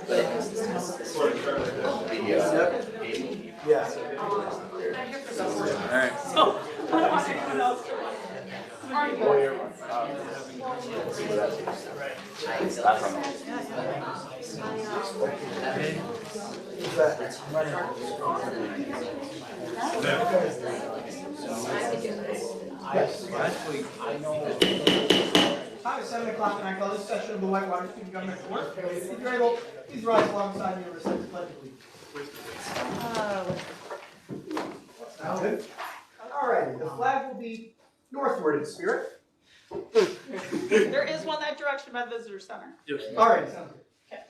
Yeah. Alright. So, I don't want anyone else to Last week, Time is 7 o'clock, and I call this session of the Whitewater Student Government to order. If you're able, please rise alongside me and recite the pledge of allegiance. Sounds good. All righty, the flag will be northward in spirit. There is one that direction by the visitor center. All right, sounds good. Okay.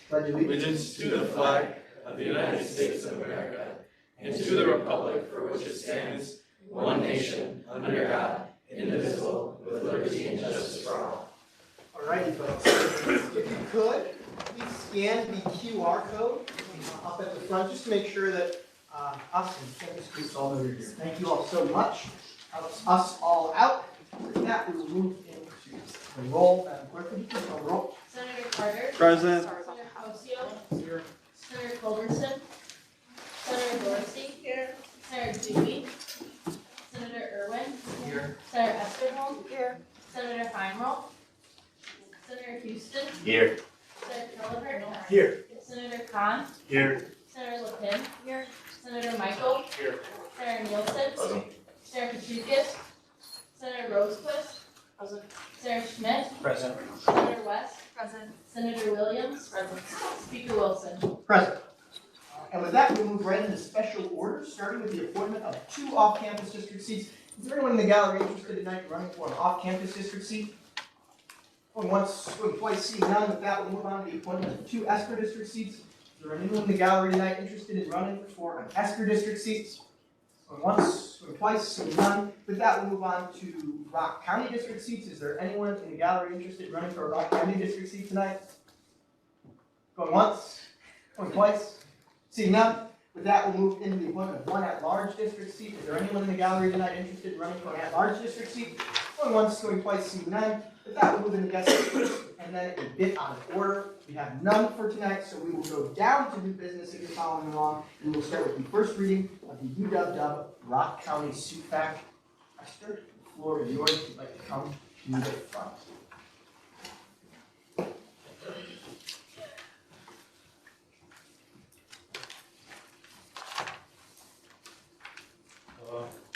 Pledge Allegiance to the flag of the United States of America and to the republic for which it stands, one nation, under God, indivisible, with liberty and justice for all. All righty, folks. If you could, please scan the QR code up at the front, just to make sure that us and campus groups all know you're here. Thank you all so much. Helps us all out. With that, we will move into the roll. Madam Clerk, would you please call the roll? Senator Carter. Present. Senator Cosio. Here. Senator Culberson. Senator Dorsey. Here. Senator Dewey. Senator Irwin. Here. Senator Esterholm. Here. Senator Heinroth. Senator Houston. Here. Senator Kelleher. Here. Senator Khan. Here. Senator Lapin. Here. Senator Michael. Here. Senator Nielsen. Senator Katrikis. Senator Rosequist. Senator Schmidt. Present. Senator West. Present. Senator Williams. Speaker Wilson. Present. And with that, we'll move right into special orders, starting with the appointment of 2 off-campus district seats. Is there anyone in the gallery interested tonight in running for an off-campus district seat? Going once, going twice, seeing none. With that, we'll move on to the appointment of 2 ESPER district seats. Is there anyone in the gallery tonight interested in running for an ESPER district seat? Going once, going twice, seeing none. With that, we'll move on to Rock County district seats. Is there anyone in the gallery interested in running for a Rock County district seat tonight? Going once, going twice, seeing none. With that, we'll move into the appointment of 1 at-large district seat. Is there anyone in the gallery tonight interested in running for an at-large district seat? Going once, going twice, seeing none. With that, we'll move into guest speakers, and then a bit out of order. We have none for tonight, so we will go down to new business if you're following along, and we'll start with the first reading of the UW Rock County Suit Fact. Esther, the floor is yours if you'd like to come to the front.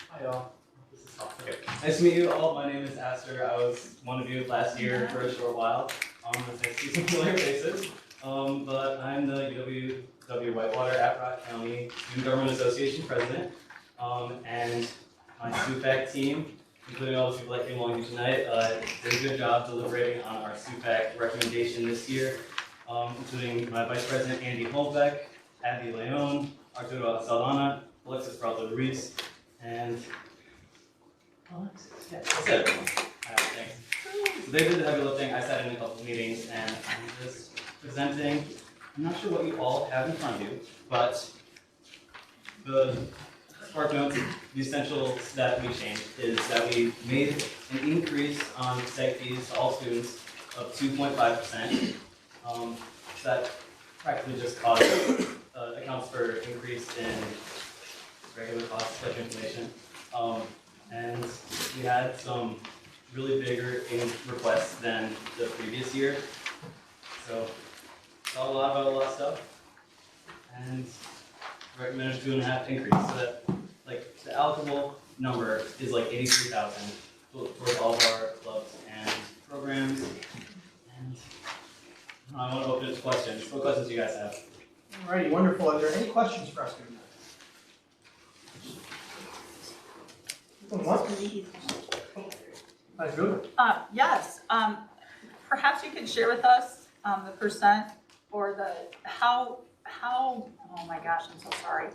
Hi y'all. Okay. Nice to meet you all. My name is Aster. I was one of you last year for a short while. It's nice to see some familiar faces. But I'm the Whitewater at Rock County Student Government Association president. And my SUFAC team, including all the people that came along here tonight, did a good job deliberating on our SUFAC recommendation this year, including my vice president Andy Holbeck, Abby Leon, Arturo Saldana, Alexis Peralta-Ruiz, and Alexis. Yeah, that's it. Thanks. So they did the heavy lifting. I sat in a couple of meetings, and I'm just presenting. I'm not sure what you all have in front of you, but the spark notes, the essentials that we changed is that we made an increase on site fees to all students of 2.5%. That practically just accounts for increase in regular costs like inflation. And we had some really bigger requests than the previous year. So thought a lot about a lot of stuff. And recommended a 2.5 increase. So that like the allocable number is like 83,000 towards all of our clubs and programs. And I want to open it to questions. What questions do you guys have? Alrighty, wonderful. Are there any questions for us tonight? What? That's good. Yes, perhaps you could share with us the percent or the how, oh my gosh, I'm so sorry.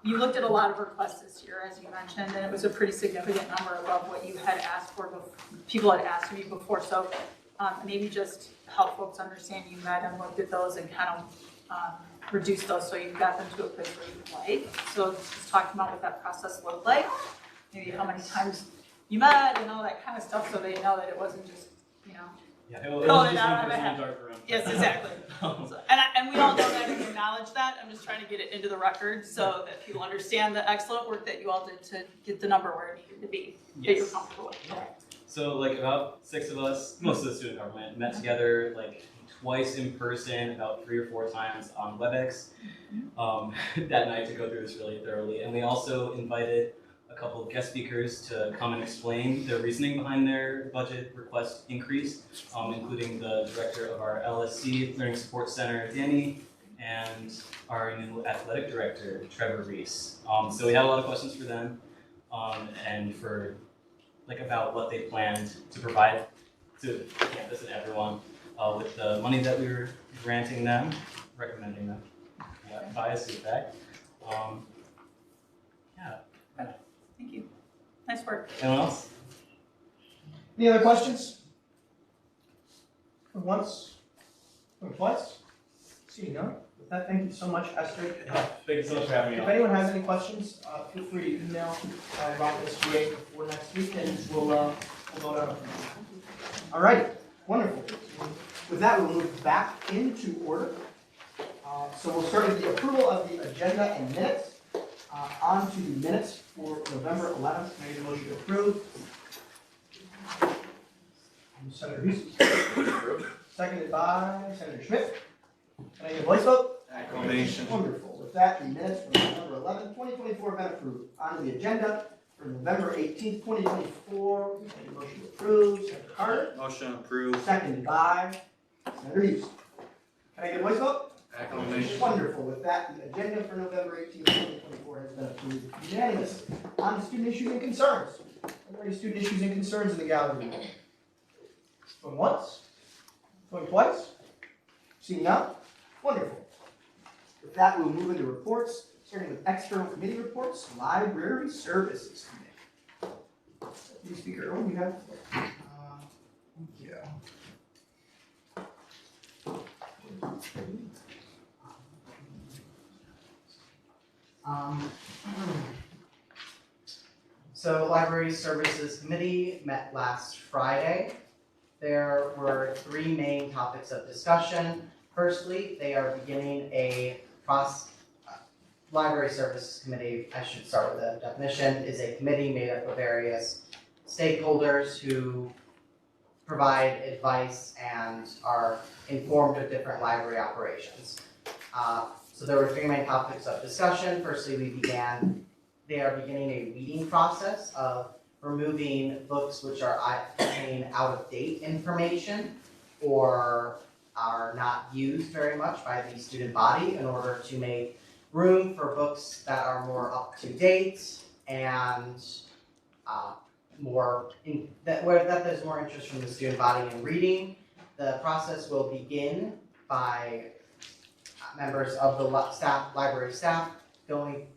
You looked at a lot of requests this year, as you mentioned, and it was a pretty significant number above what you had asked for, people had asked me before. So maybe just help folks understand you met and looked at those and kind of reduced those so you got them to a place where you'd like. So just talking about what that process looked like, maybe how many times you met and all that kind of stuff, so they know that it wasn't just, you know. Yeah, it was Calling just it out one on person in behalf. a dark room. Yes, exactly. Um, So, and we all know that and acknowledge that. I'm just trying to get it into the record so that people understand the excellent work that you all did to get the number where it needed to be, that you're Yes. comfortable with. Yeah. So like about 6 of us, most of the student government, met together like twice in person, about 3 or 4 times on WebEx that night to go through this really thoroughly. And we also invited a couple of guest speakers to come and explain their reasoning behind their budget request increase, including the director of our LSC Learning Support Center, Danny, and our new athletic director, Trevor Reese. So we had a lot of questions for them and for like about what they planned to provide to the campus and everyone with the money that we were granting them, recommending them via CPAC. Yeah. Thank you. Nice work. Anyone else? Any other questions? Going once? Going twice? Seeing none? With that, thank you so much, Esther. Thank you so much for having me If on. anyone has any questions, feel free to email WSG before next week, and we'll vote on it. All right, wonderful. With that, we'll move back into order. So we'll start with the approval of the agenda and minutes. On to the minutes for November 11th. Can I get a motion to approve? Senator Hughes. Seconded by Senator Schmidt. Can I get a voice vote? Acclamation. Wonderful. With that, the minutes for November 11th, 2024 have been approved. On to the agenda for November 18th, 2024. Can I get a motion to approve? Senator Carter. Motion approved. Seconded by Senator Hughes. Can I get a voice vote? Acclamation. Wonderful. With that, the agenda for November 18th, 2024 has been approved unanimously. On to student issues and concerns. Are there any student issues and concerns in the gallery? Going once? Going twice? Seeing none? Wonderful. With that, we'll move into reports, starting with external committee reports, library services committee. Deputy Speaker Owen, you have the floor. Thank you. So Library Services Committee met last Friday. There were 3 main topics of discussion. Firstly, they are beginning a Library Services Committee, I should start with a definition, is a committee made up of various stakeholders who provide advice and are informed of different library operations. So there were 3 main topics of discussion. Firstly, they are beginning a weeding process of removing books which contain out-of-date information or are not used very much by the student body in order to make room for books that are more up-to-date and that there's more interest from the student body in reading. The process will begin by members of the library staff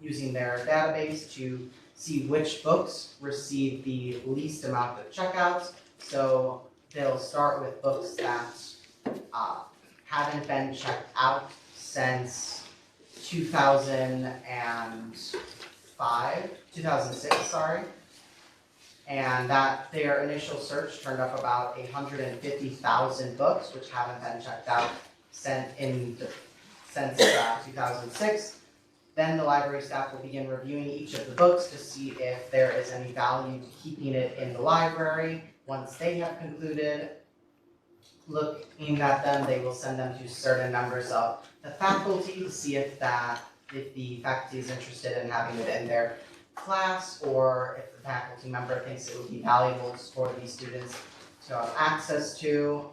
using their database to see which books receive the least amount of checkouts. So they'll start with books that haven't been checked out since 2006, and that their initial search turned up about 150,000 books which haven't been checked out since 2006. Then the library staff will begin reviewing each of the books to see if there is any value to keeping it in the library. Once they have concluded looking at them, they will send them to certain members of the faculty to see if the faculty is interested in having it in their class, or if the faculty member thinks it would be valuable for these students to have access to.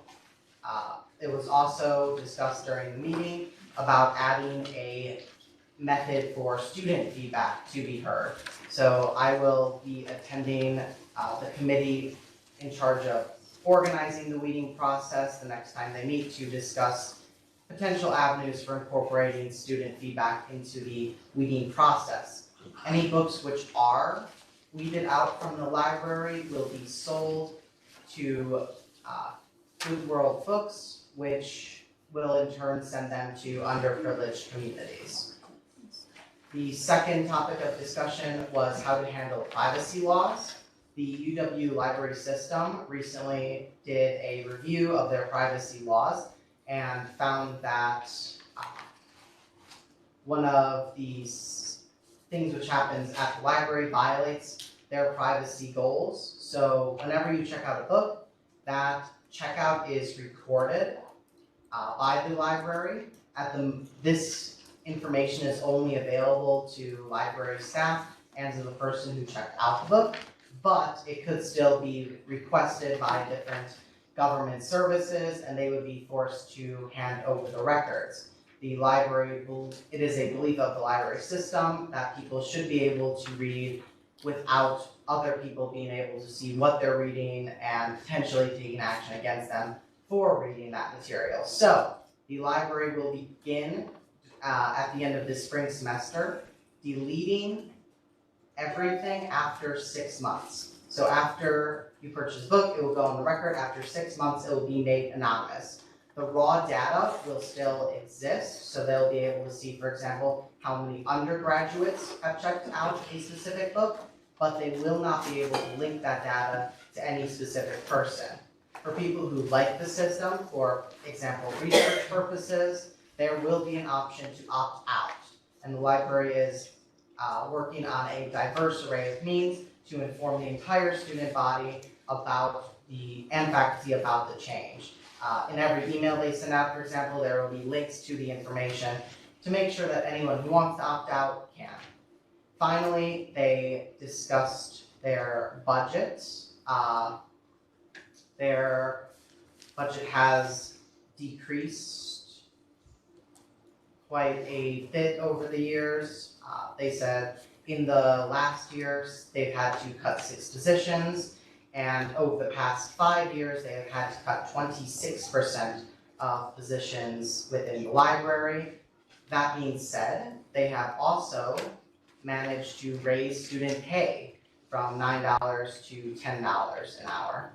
It was also discussed during the meeting about adding a method for student feedback to be heard. So I will be attending the committee in charge of organizing the weeding process the next time they meet to discuss potential avenues for incorporating student feedback into the weeding process. Any books which are weeded out from the library will be sold to Good World Books, which will in turn send them to underprivileged communities. The second topic of discussion was how to handle privacy laws. The UW library system recently did a review of their privacy laws and found that one of these things which happens at the library violates their privacy goals. So whenever you check out a book, that checkout is recorded by the library. This information is only available to library staff and to the person who checked out the book, but it could still be requested by different government services, and they would be forced to hand over the records. The library, it is a belief of the library system that people should be able to read without other people being able to see what they're reading and potentially taking action against them for reading that material. So the library will begin at the end of this spring semester deleting everything after 6 months. So after you purchase a book, it will go on the record. After 6 months, it will be made anonymous. The raw data will still exist, so they'll be able to see, for example, how many undergraduates have checked out a specific book, but they will not be able to link that data to any specific person. For people who like the system, for example, research purposes, there will be an option to opt out. And the library is working on a diverse array of means to inform the entire student body about and faculty about the change. In every email they send out, for example, there will be links to the information to make sure that anyone who wants to opt out can. Finally, they discussed their budget. Their budget has decreased quite a bit over the years. They said in the last years, they've had to cut 6 positions, and over the past 5 years, they have had to cut 26% of positions within the library. That being said, they have also managed to raise student pay from $9 to $10 an hour.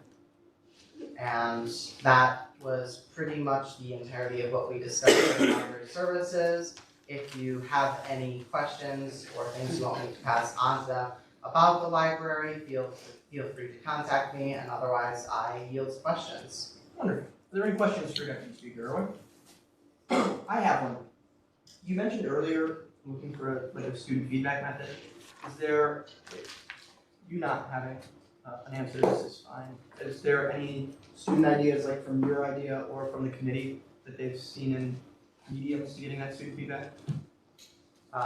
And that was pretty much the entirety of what we discussed in library services. If you have any questions or things you want me to pass on to them about the library, feel free to contact me, and otherwise I yield to questions. Wonderful. Are there any questions for Deputy Speaker Irwin? I have one. You mentioned earlier looking for a student feedback method. Is there, you not having an answer, this is fine. Is there any student ideas, like from your idea or from the committee, that they've seen in mediums to getting that student feedback?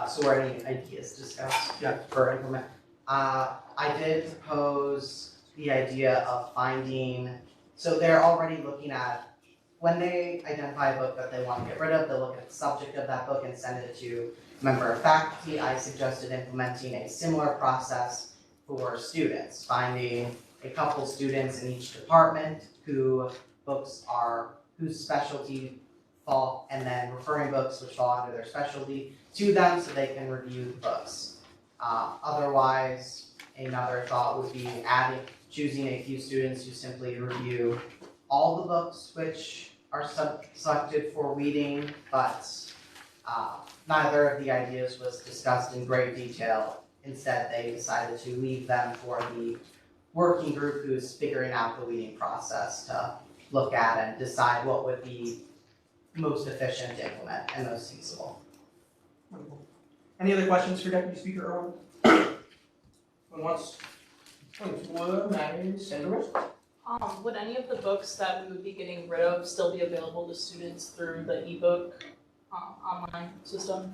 So were any ideas discussed? Yeah. For implement? I did propose the idea of finding, so they're already looking at, when they identify a book that they want to get rid of, they'll look at the subject of that book and send it to a member of faculty. I suggested implementing a similar process for students, finding a couple students in each department whose specialty fall, and then referring books which fall under their specialty to them so they can review the books. Otherwise, another thought would be choosing a few students who simply review all the books which are selected for reading, but neither of the ideas was discussed in great detail. Instead, they decided to leave them for the working group who's figuring out the weeding process to look at and decide what would be most efficient to implement and most feasible. Wonderful. Any other questions for Deputy Speaker Irwin? Going once, going twice, Sandra? Would any of the books that we would be getting rid of still be available to students through the ebook online system?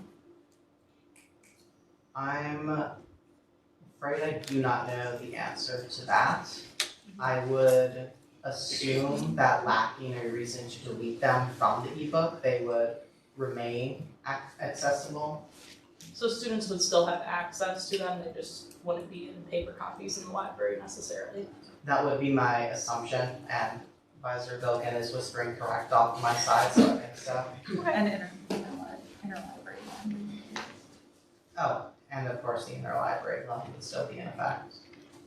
I'm afraid I do not know the answer to that. I would assume that lacking a reason to delete them from the ebook, they would remain accessible. So students would still have access to them, they just wouldn't be in paper copies in the library necessarily? That would be my assumption, and Advisor Bilkin is whispering correct off my side, so I think so. And interlibrary one. Oh, and of course the interlibrary loan would still be in effect.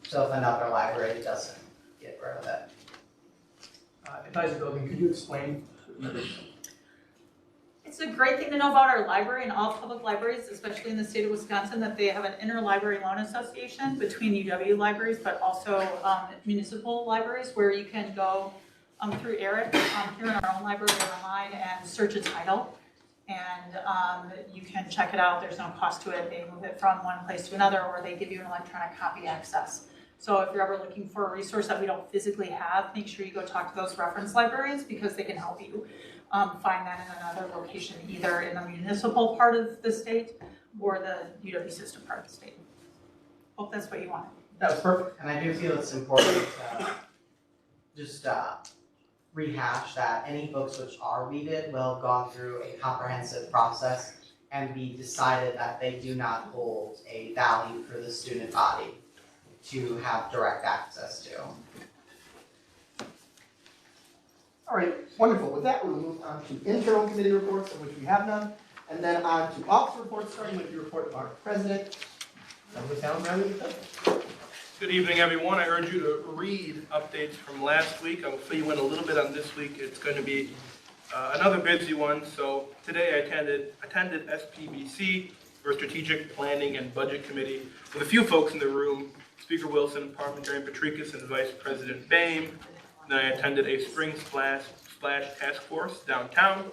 So if another library doesn't get rid of it. Advisor Bilkin, could you explain? It's a great thing to know about our library and all public libraries, especially in the state of Wisconsin, that they have an interlibrary loan association between UW libraries, but also municipal libraries where you can go through Eric here in our own library or online and search a title. And you can check it out. There's no cost to it. They move it from one place to another, or they give you an electronic copy access. So if you're ever looking for a resource that we don't physically have, make sure you go talk to those reference librarians because they can help you find that in another location, either in the municipal part of the state or the UW system part of the state. Hope that's what you wanted. That was perfect. And I do feel it's important to just rehash that any books which are weeded will have gone through a comprehensive process and be decided that they do not hold a value for the student body to have direct access to. All right, wonderful. With that, we'll move on to internal committee reports, of which we have none, and then on to office reports, starting with the report of our president. Number sound ready to go. Good evening, everyone. I urge you to read updates from last week. I will fill you in a little bit on this week. It's going to be another busy one. So today I attended SPBC, or Strategic Planning and Budget Committee, with a few folks in the room, Speaker Wilson, Parliamentarian Patricus, and Vice President Boehm. Then I attended a Spring Splash Task Force downtown.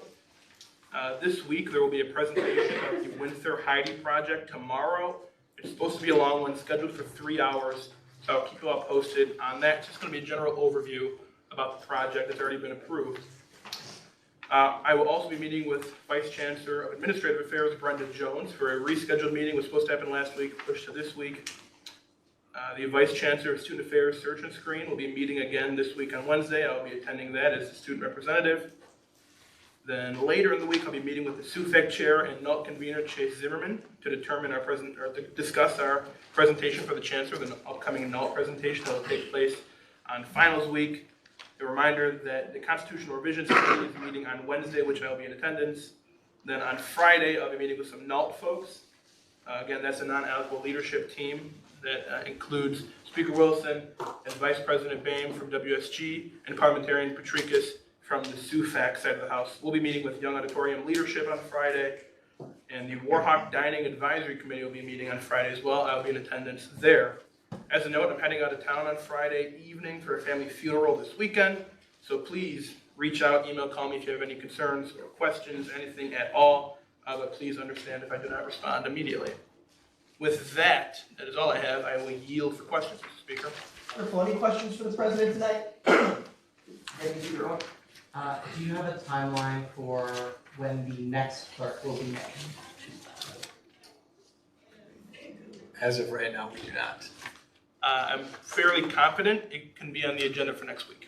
This week there will be a presentation of the Winther Heidi project tomorrow. It's supposed to be a long one, scheduled for 3 hours, so I'll keep you all posted on that. It's just going to be a general overview about the project that's already been approved. I will also be meeting with Vice Chancellor of Administrative Affairs, Brenda Jones, for a rescheduled meeting. It was supposed to happen last week, pushed to this week. The Vice Chancellor of Student Affairs Search and Screen will be meeting again this week on Wednesday. I'll be attending that as the student representative. Then later in the week, I'll be meeting with the SUFEC Chair and NULT Convener Chase Zimmerman to determine to discuss our presentation for the Chancellor, the upcoming NULT presentation that will take place on finals week. A reminder that the Constitutional Revisions Committee is meeting on Wednesday, which I'll be in attendance. Then on Friday, I'll be meeting with some NULT folks. Again, that's a non-eligible leadership team that includes Speaker Wilson and Vice President Boehm from WSG and Parliamentarian Patricus from the SUFAC side of the House. We'll be meeting with Young Auditorium Leadership on Friday, and the Warhawk Dining Advisory Committee will be meeting on Friday as well. I'll be in attendance there. As a note, I'm heading out of town on Friday evening for a family funeral this weekend, so please reach out, email, call me if you have any concerns or questions, anything at all, but please understand if I do not respond immediately. With that, that is all I have. I will yield for questions, Mr. Speaker. Wonderful. Any questions for the president tonight? Do you have a timeline for when the next clerk will be named? As of right now, we do not. I'm fairly confident it can be on the agenda for next week.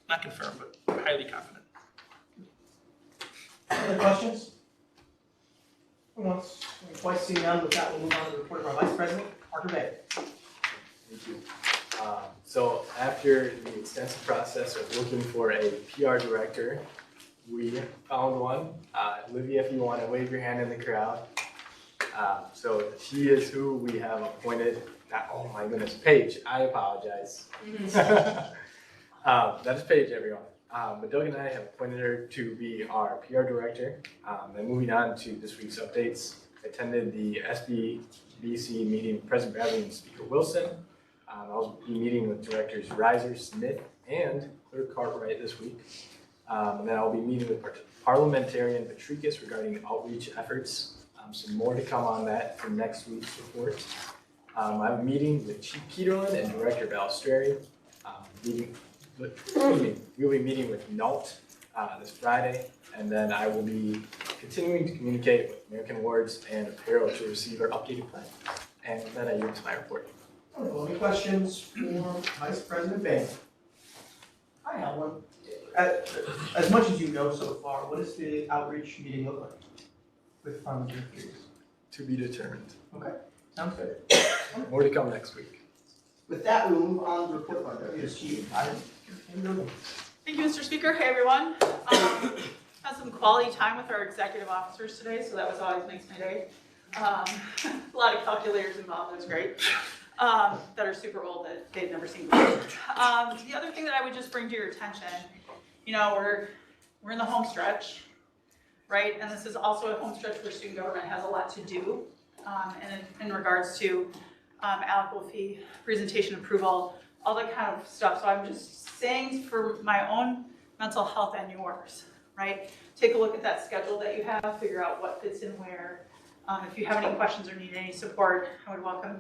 Not confirmed, but highly confident. Other questions? Once, twice, seeing none, with that, we'll move on to the report of our Vice President, Parker Bay. Thank you. So after the extensive process of looking for a PR director, we found one. Olivia, if you want to wave your hand in the crowd. So she is who we have appointed. Oh my goodness, Paige, I apologize. That is Paige, everyone. But Doug and I have appointed her to be our PR director. And moving on to this week's updates, I attended the SBBC meeting with President Bradley and Speaker Wilson. I'll be meeting with directors Reiser, Smith, and Clerk Cartwright this week. And then I'll be meeting with Parliamentarian Patricus regarding outreach efforts. Some more to come on that for next week's report. I have a meeting with Chief Peterlin and Director Balistreri. We'll be meeting with NULT this Friday, and then I will be continuing to communicate with American Awards and Apparel to receive our updated plan. And then I yield to my report. Wonderful. Any questions for Vice President Boehm? I have one. As much as you know so far, what does the outreach meeting look like with Parliamentary Patricus? To be determined. Okay, sounds good. More to come next week. With that, we will move on to the report of our WSG. Thank you, Mr. Speaker. Hey, everyone. Had some quality time with our executive officers today, so that was always makes my day. A lot of calculators involved. It was great. That are super old that they've never seen before. The other thing that I would just bring to your attention, you know, we're we're in the home stretch, right? And this is also a home stretch where student government has a lot to do in regards to allocable fee, presentation approval, all that kind of stuff. So I'm just saying for my own mental health and yours, right? Take a look at that schedule that you have, figure out what fits in where. If you have any questions or need any support, I would welcome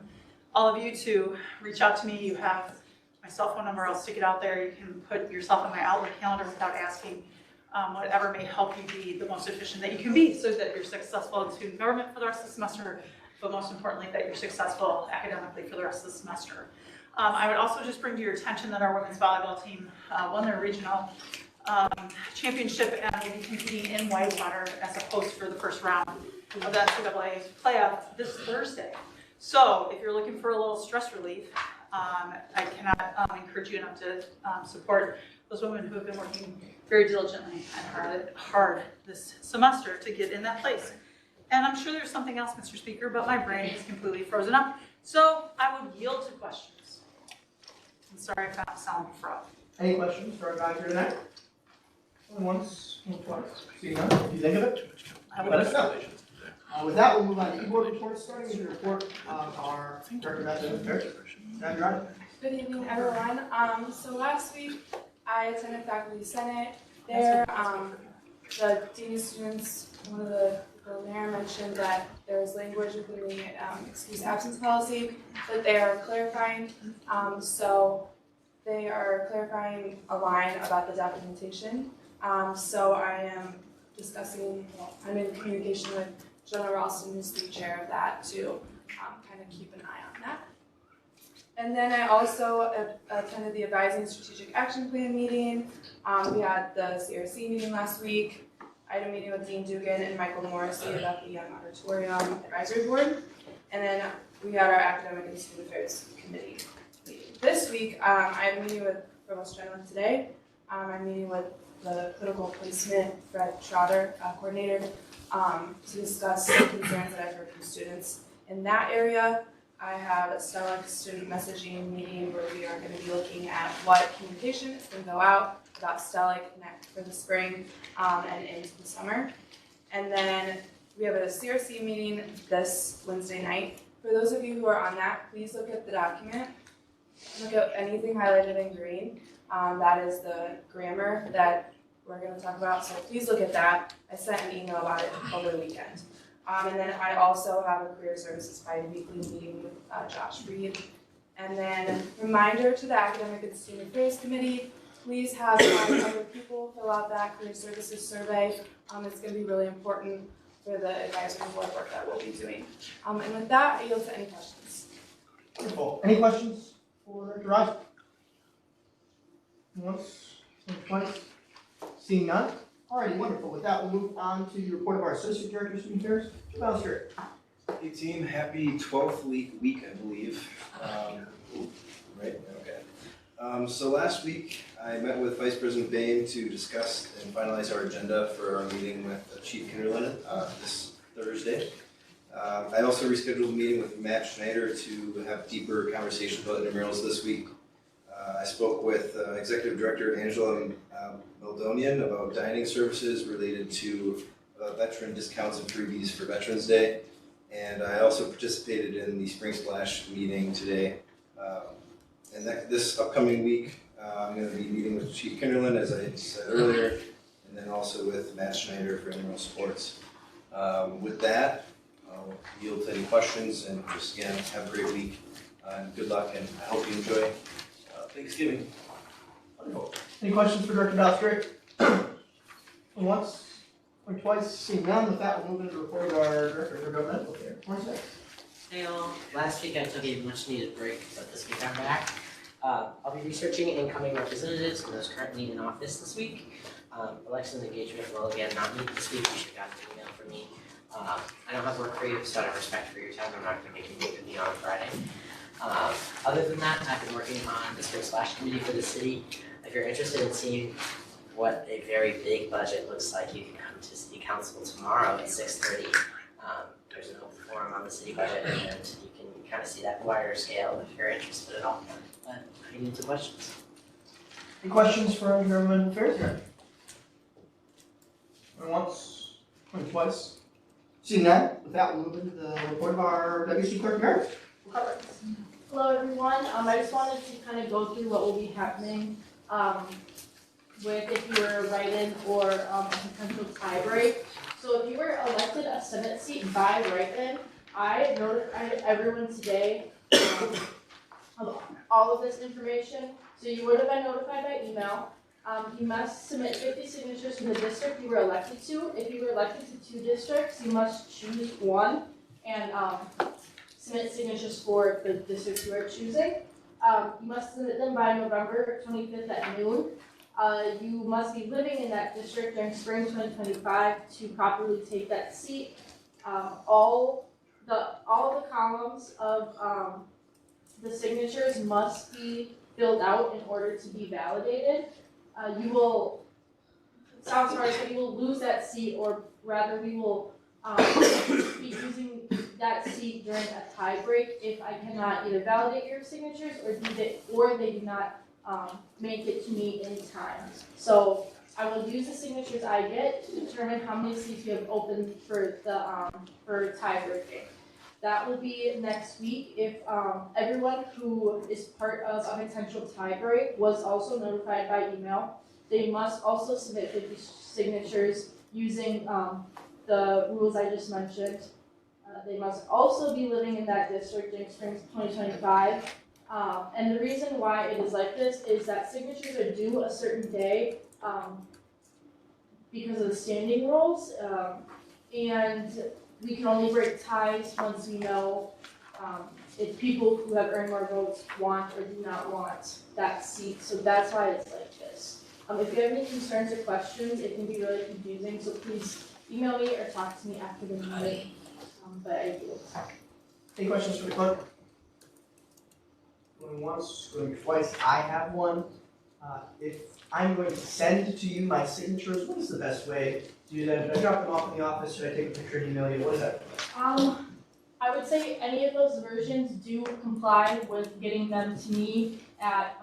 all of you to reach out to me. You have my cell phone number, I'll stick it out there. You can put yourself on my Outlook calendar without asking. Whatever may help you be the most efficient that you can be so that you're successful in student government for the rest of the semester, but most importantly, that you're successful academically for the rest of the semester. I would also just bring to your attention that our women's volleyball team won their regional championship and will be competing in Whitewater as a host for the first round of the NCAA playoff this Thursday. So if you're looking for a little stress relief, I cannot encourage you enough to support those women who have been working very diligently and hard this semester to get in that place. And I'm sure there's something else, Mr. Speaker, but my brain is completely frozen up. So I would yield to questions. I'm sorry if I'm sounding fraud. Any questions for our guy here tonight? Only once, only twice. Seeing none, if you think of it, let us know. With that, we'll move on to e-board reports, starting with the report of our Director of Academic Affairs. Good evening, everyone. So last week, I attended Faculty Senate. There, the Dean of Students, one of the people there mentioned that there was language within the excused absence policy that they are clarifying. So they are clarifying a line about the documentation. So I am discussing, I'm in communication with Jonah Ralston, who's the chair of that, to kind of keep an eye on that. And then I also attended the Advising Strategic Action Plan meeting. We had the CRC meeting last week. I had a meeting with Dean Dugan and Michael Morrissey about the Young Auditorium Advisory Board. And then we had our Academic and Student Affairs Committee meeting. This week, I had a meeting with Provost Jenlin today. I'm meeting with the Clinical Placement Fred Trotter, coordinator, to discuss some concerns that I've heard from students in that area. I have a STELIC student messaging meeting where we are going to be looking at what communication is going to go out about STELIC for the spring and into the summer. And then we have a CRC meeting this Wednesday night. For those of you who are on that, please look at the document. Look at anything highlighted in green. That is the grammar that we're going to talk about, so please look at that. I sent an email about it over the weekend. And then I also have a Career Services bi-weekly meeting with Josh Reed. And then reminder to the Academic and Student Affairs Committee, please have other people fill out that Career Services survey. It's going to be really important for the advisory board work that we'll be doing. And with that, I yield to any questions. Wonderful. Any questions for Director Rossi? Once, twice? Seeing none? Alrighty, wonderful. With that, we'll move on to the report of our Associate Director of Student Affairs, Joe Ballister. Hey team, happy 12th week, I believe. Right? Okay. So last week, I met with Vice President Bain to discuss and finalize our agenda for our meeting with Chief Kinderlin this Thursday. I also rescheduled a meeting with Matt Schneider to have deeper conversations about intramurals this week. I spoke with Executive Director Angela Meldonian about dining services related to veteran discounts and freebies for Veterans Day. And I also participated in the Spring Splash meeting today. And this upcoming week, I'm going to be meeting with Chief Kinderlin, as I said earlier, and then also with Matt Schneider for intramural sports. With that, I'll yield to any questions, and just again, have a great week, and good luck, and I hope you enjoy Thanksgiving. Wonderful. Any questions for Director Ballister? Once or twice? Seeing none, with that, we'll move into the report of our Director of Governmental Affairs. Hey all, last week I took a much needed break, but this week I'm back. I'll be researching incoming representatives and those currently in office this week. Election engagement will again not meet this week. You should have gotten an email from me. I don't have work for you, so out of respect for your time, I'm not going to make you meet with me on Friday. Other than that, I've been working on the Spring Splash Committee for the city. If you're interested in seeing what a very big budget looks like, you can come to City Council tomorrow at 6:30. There's an open forum on the city budget, and you can kind of see that wider scale if you're interested at all. But I need some questions. Any questions for our Governmental Affairs Director? Going once, going twice. Seeing none, with that, we'll move into the report of our WSG Clerk Emeritus. Hello, everyone. I just wanted to kind of go through what will be happening with if you were a write-in or a potential tie break. So if you were elected a Senate seat by write-in, I notified everyone today of all of this information. So you would have been notified by email. You must submit 50 signatures to the district you were elected to. If you were elected to 2 districts, you must choose one and submit signatures for the districts you are choosing. You must submit them by November 25th at noon. You must be living in that district during spring 2025 to properly take that seat. All the columns of the signatures must be filled out in order to be validated. You will, sounds hard, but you will lose that seat, or rather we will be using that seat during a tie break if I cannot either validate your signatures or they do not make it to me in time. So I will use the signatures I get to determine how many seats you have open for the for tie breaking. That will be next week. If everyone who is part of a potential tie break was also notified by email, they must also submit 50 signatures using the rules I just mentioned. They must also be living in that district during spring 2025. And the reason why it is like this is that signatures are due a certain day because of the standing rules. And we can only break ties once we know if people who have earned more votes want or do not want that seat. So that's why it's like this. If you have any concerns or questions, it can be really confusing. So please email me or talk to me after the meeting. But I do. Any questions for the clerk? Going once, going twice, I have one. If I'm going to send to you my signatures, what is the best way to do that? Should I drop them off in the office? Should I take a picture and email you? What is that? I would say any of those versions do comply with getting them to me at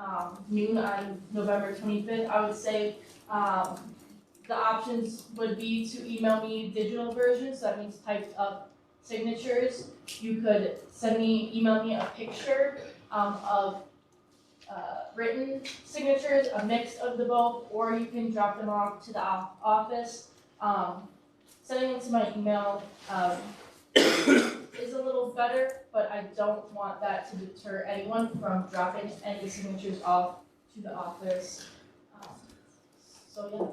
noon on November 25th. I would say the options would be to email me digital versions, so that means typed up signatures. You could email me a picture of written signatures, a mix of the both, or you can drop them off to the office. Sending them to my email is a little better, but I don't want that to deter anyone from dropping any signatures off to the office. So yeah.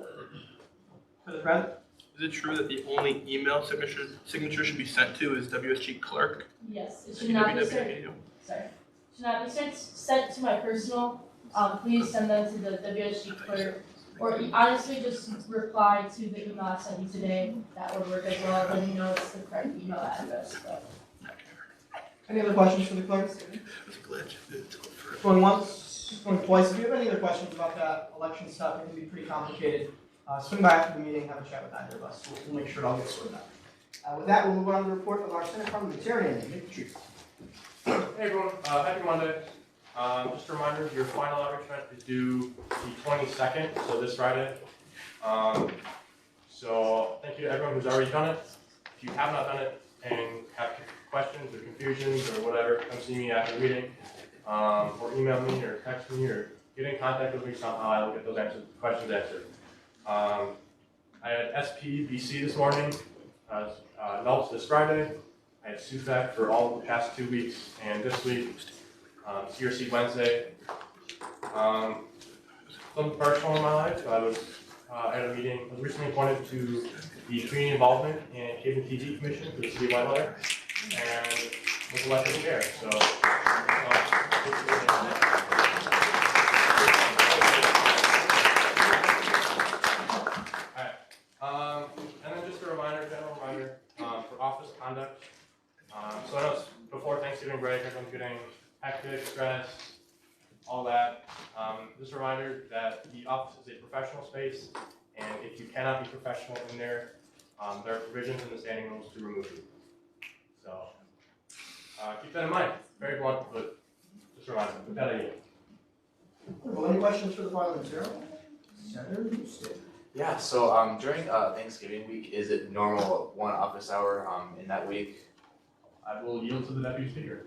For the crowd? Is it true that the only email signature should be sent to is WSG clerk? Yes, it should not be sent to my personal. Please send them to the WSG clerk, or honestly just reply to the email I sent you today. That would work as well. Let me know it's the correct email address. So. Any other questions for the clerk? It's a glitch. Going once, going twice. If you have any other questions about that election stuff, it can be pretty complicated. Swing by after the meeting, have a chat with either of us. We'll make sure it all gets sorted out. With that, we'll move on to the report of our Senate parliamentarian, Nick Tree. Hey everyone, happy Monday. Just a reminder, your final outreach event is due the 22nd, so this Friday. So thank you to everyone who's already done it. If you have not done it and have questions or confusions or whatever, come see me after the meeting, or email me or text me or get in contact with me somehow. I will get those questions answered. I had SPBC this morning, adults this Friday. I had SUFAC for all the past 2 weeks, and this week, CRC Wednesday. Something personal in my life. I was at a meeting. I was recently appointed to the Community Involvement and Cable TV Commission for the City of Whitewater, and was elected chair. So. And then just a reminder, general reminder, for office conduct. So I know it's before Thanksgiving break, everyone's getting hectic, stressed, all that. Just a reminder that the office is a professional space, and if you cannot be professional in there, there are provisions in the standing rules to remove you. So keep that in mind. Very blunt, but just a reminder. With that, I yield. Well, any questions for the parliamentarian? Senator Houston. Yeah, so during Thanksgiving week, is it normal one office hour in that week? I will yield to the deputy speaker.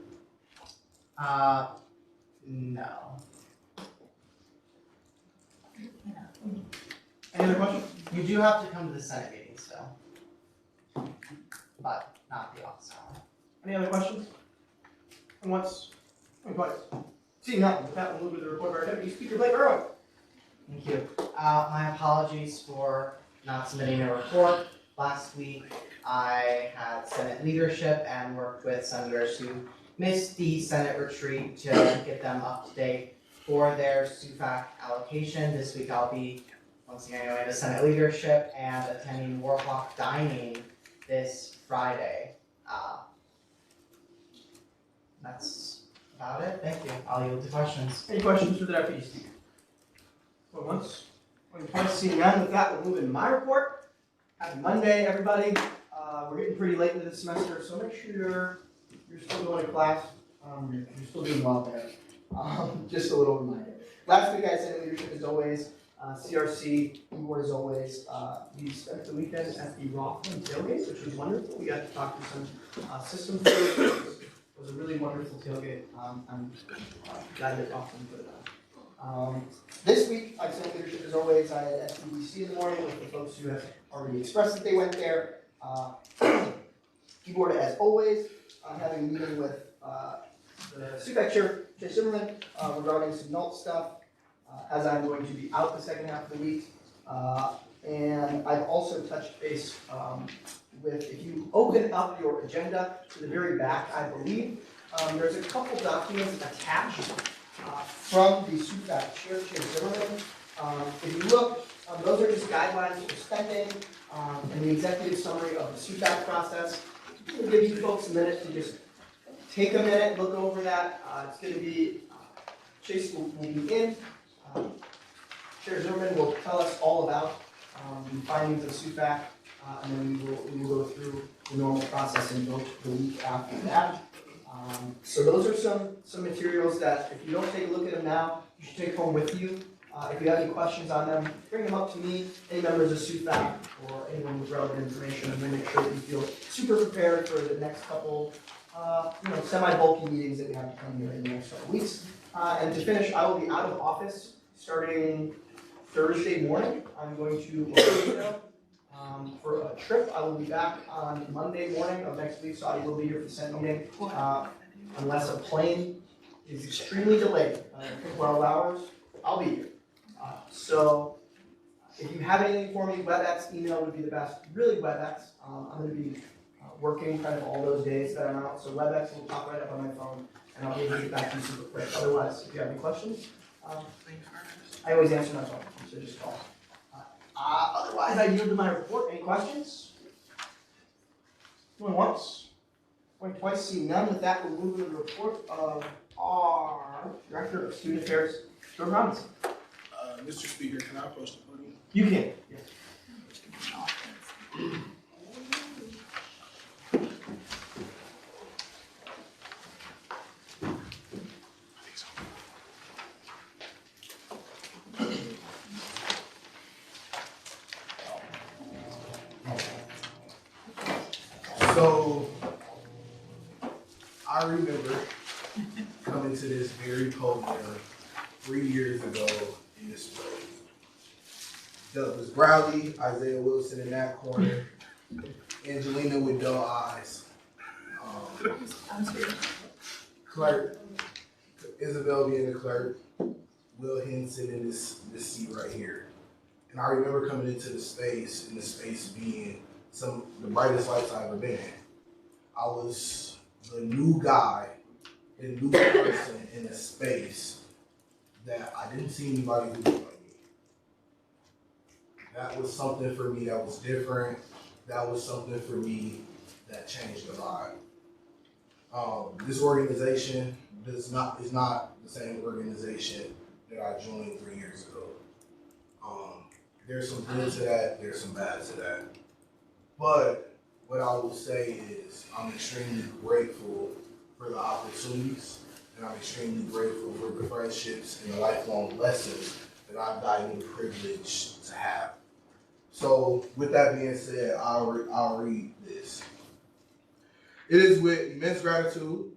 No. Any other questions? You do have to come to the Senate meeting still. But not the office hour. Any other questions? And once, and twice. Seeing none, with that, we'll move to the report of our deputy speaker, Blake Irwin. Thank you. My apologies for not submitting a report. Last week, I had Senate leadership and worked with senators who missed the Senate retreat to get them up to date for their SUFAC allocation. This week, I'll be, once again, anyway, the Senate leadership and attending Warhawk Dining this Friday. That's about it. Thank you. I'll yield to questions. Any questions for the deputy speaker? Going once, going twice, seeing none, with that, we'll move into my report. Happy Monday, everybody. We're getting pretty late into the semester, so make sure you're still going to class. You're still doing well there. Just a little reminder. Last week I said leadership as always, CRC, board as always. We spent the weekend at the Rothman tailgate, which was wonderful. We got to talk to some systems. It was a really wonderful tailgate. I'm glad that Rothman put it on. This week, I sent leadership as always. I had SBDC in the morning with the folks who have already expressed that they went there. Keyboard as always. I'm having a meeting with the SUFAC chair, Jay Zimmerman, regarding some NULT stuff, as I'm going to be out the second half of the week. And I've also touched base with, if you open up your agenda to the very back, I believe, there's a couple documents attached from the SUFAC chair, Chair Zimmerman. If you look, those are just guidelines for spending and the executive summary of the SUFAC process. We'll give you folks a minute to just take a minute, look over that. It's going to be, Chase will be in. Chair Zimmerman will tell us all about the findings of SUFAC, and then we will go through the normal process and vote the week after that. So those are some materials that, if you don't take a look at them now, you should take home with you. If you have any questions on them, bring them up to me, any members of SUFAC, or anyone with relevant information, and we'll make sure that you feel super prepared for the next couple, semi-bulky meetings that we have to come here in the next couple weeks. And to finish, I will be out of office starting Thursday morning. I'm going to Orlando for a trip. I will be back on Monday morning of next week, so I will be here for the Senate meeting, unless a plane is extremely delayed, for 12 hours, I'll be here. So if you have anything for me, WebEx email would be the best. Really WebEx. I'm going to be working kind of all those days that I'm out, so WebEx will pop right up on my phone, and I'll be able to get back to you super quick. Otherwise, if you have any questions, I always answer my phone, so just call. Otherwise, I yield to my report. Any questions? Going once? Going twice? Seeing none. With that, we'll move to the report of our Director of Student Affairs, Jordan Robinson. Mr. Speaker, can I approach the podium? You can. Yes. So, I remember coming to this very podium 3 years ago in this place. Douglas Browley, Isaiah Wilson in that corner, Angelina with dull eyes, clerk, Isabel being the clerk, Will Henson in this seat right here. And I remember coming into the space, and the space being the brightest lights I've ever been in. I was the new guy, the new person in a space that I didn't see anybody who looked like me. That was something for me that was different. That was something for me that changed a lot. This organization is not the same organization that I joined 3 years ago. There's some good to that, there's some bad to that. But what I will say is I'm extremely grateful for the opportunities, and I'm extremely grateful for the friendships and the lifelong lessons that I've gotten the privilege to have. So with that being said, I'll read this. It is with immense gratitude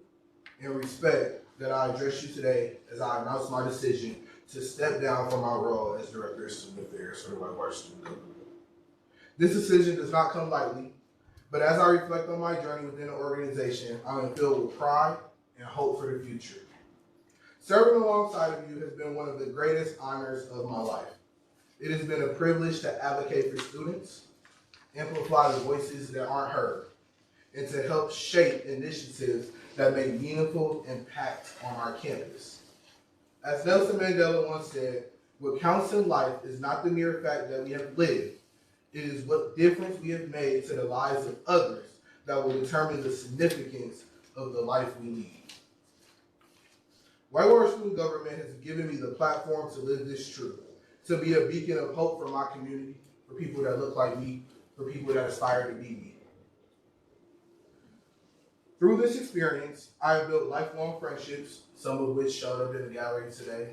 and respect that I address you today as I announce my decision to step down from my role as Director of Student Affairs for the Whitewater Student Government. This decision does not come lightly, but as I reflect on my journey within the organization, I am filled with pride and hope for the future. Serving alongside of you has been one of the greatest honors of my life. It has been a privilege to advocate for students, amplify the voices that aren't heard, and to help shape initiatives that make meaningful impact on our campus. As Nelson Mandela once said, what counts in life is not the mere fact that we have lived, it is what difference we have made to the lives of others that will determine the significance of the life we lead. Whitewater Student Government has given me the platform to live this truth, to be a beacon of hope for my community, for people that look like me, for people that aspire to be me. Through this experience, I have built lifelong friendships, some of which showed up in the gallery today.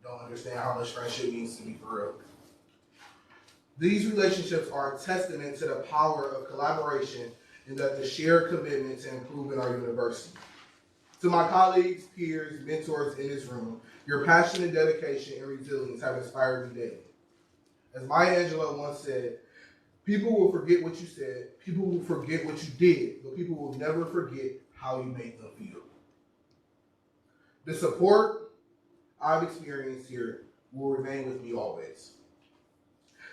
Don't understand how much friendship means to me for real. These relationships are a testament to the power of collaboration and that the shared commitment to improving our university. To my colleagues, peers, mentors in this room, your passion and dedication and resilience have inspired me daily. As Maya Angelou once said, people will forget what you said, people will forget what you did, but people will never forget how you made them feel. The support I've experienced here will remain with me always.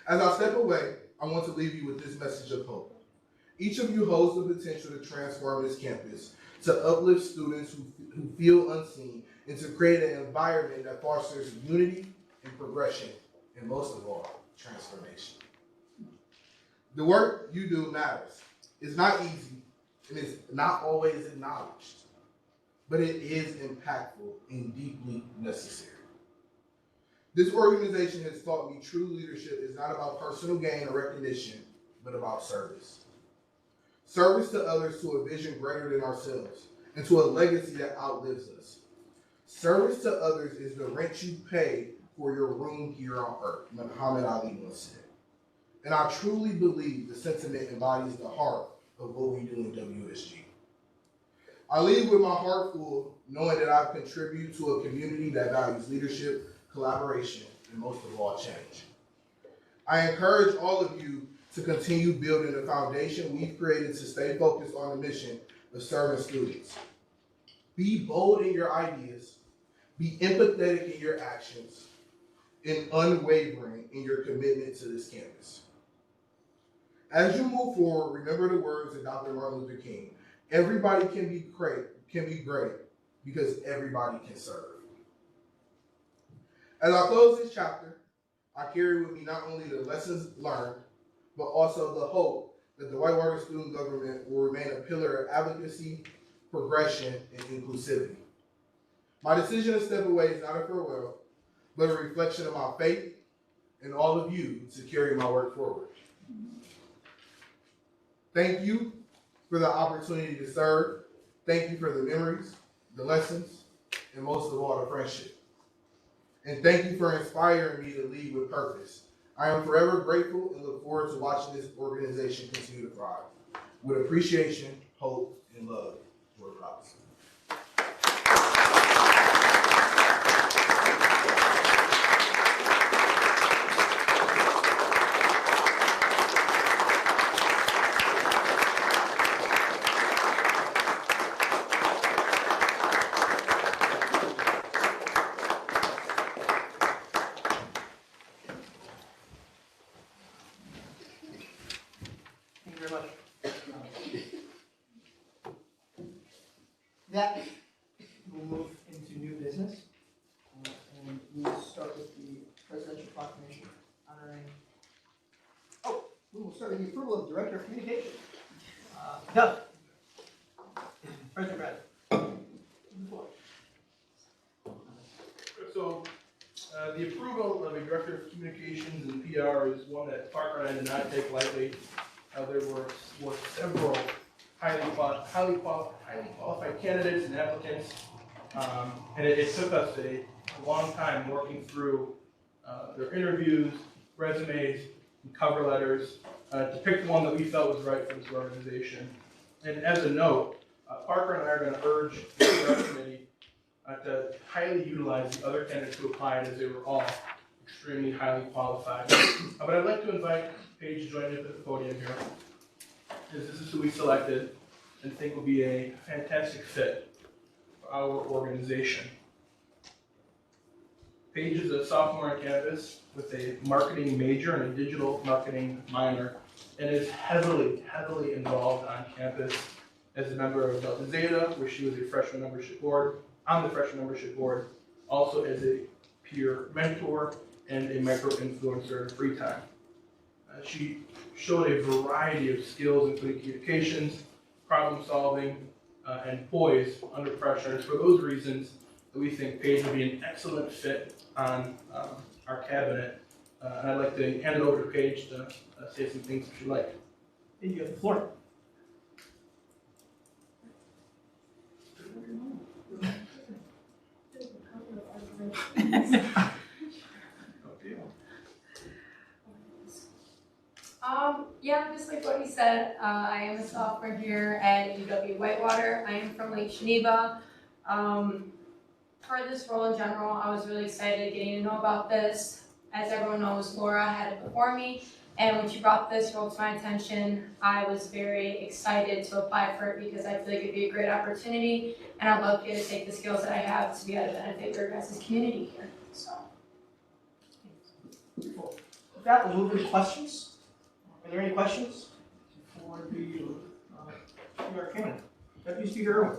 As I step away, I want to leave you with this message of hope. Each of you holds the potential to transform this campus, to uplift students who feel unseen, and to create an environment that fosters unity and progression, and most of all, transformation. The work you do matters. It's not easy, and it's not always acknowledged, but it is impactful and deeply necessary. This organization has taught me true leadership is not about personal gain or recognition, but about service. Service to others to a vision greater than ourselves, and to a legacy that outlives us. Service to others is the rent you pay for your room here on earth, Muhammad Ali once said. And I truly believe the sentiment embodies the heart of what we do in WSG. I leave with my heart full, knowing that I've contributed to a community that values leadership, collaboration, and most of all, change. I encourage all of you to continue building the foundation we've created to stay focused on the mission of serving students. Be bold in your ideas, be empathetic in your actions, and unwavering in your commitment to this campus. As you move forward, remember the words of Dr. Martin Luther King. Everybody can be great because everybody can serve. As I close this chapter, I carry with me not only the lessons learned, but also the hope that the Whitewater Student Government will remain a pillar of advocacy, progression, and inclusivity. My decision to step away is not a farewell, but a reflection of my faith in all of you to carry my work forward. Thank you for the opportunity to serve. Thank you for the memories, the lessons, and most of all, the friendship. And thank you for inspiring me to lead with purpose. I am forever grateful and look forward to watching this organization continue to thrive. With appreciation, hope, and love, George Robinson. Thank you very much. That we'll move into new business, and we'll start with the presidential proclamation honoring. Oh, we will start with the approval of Director of Communication. Doug. President Brad. So, the approval of a Director of Communications and PR is one that Parker and I did not take lightly. There were several highly qualified candidates and applicants, and it took us a long time working through their interviews, resumes, some cover letters, to pick the one that we felt was right for this organization. And as a note, Parker and I are going to urge the PR committee to highly utilize the other candidates who applied, as they were all extremely highly qualified. But I'd like to invite Paige to join me up at the podium here, as this is who we selected and think will be a fantastic fit for our organization. Paige is a sophomore on campus with a marketing major and a digital marketing minor, and is heavily involved on campus as a member of Delta Zeta, where she was a freshman membership board, on the freshman membership board, also as a peer mentor and a micro-influencer in free time. She showed a variety of skills, including communications, problem solving, and poise under pressure. And it's for those reasons that we think Paige would be an excellent fit on our cabinet. And I'd like to hand it over to Paige to say some things if she'd like. You have the floor. Yeah, just like what he said, I am a sophomore here at Whitewater. I am from Lake Geneva. For this role in general, I was really excited getting to know about this. As everyone knows, Laura had it before me, and when she brought this role to my attention, I was very excited to apply for it because I feel like it'd be a great opportunity, and I'd love to take the skills that I have to be able to benefit your guys' community here. So. With that, we'll move into questions. Are there any questions before we our candidate? Deputy Speaker Irwin.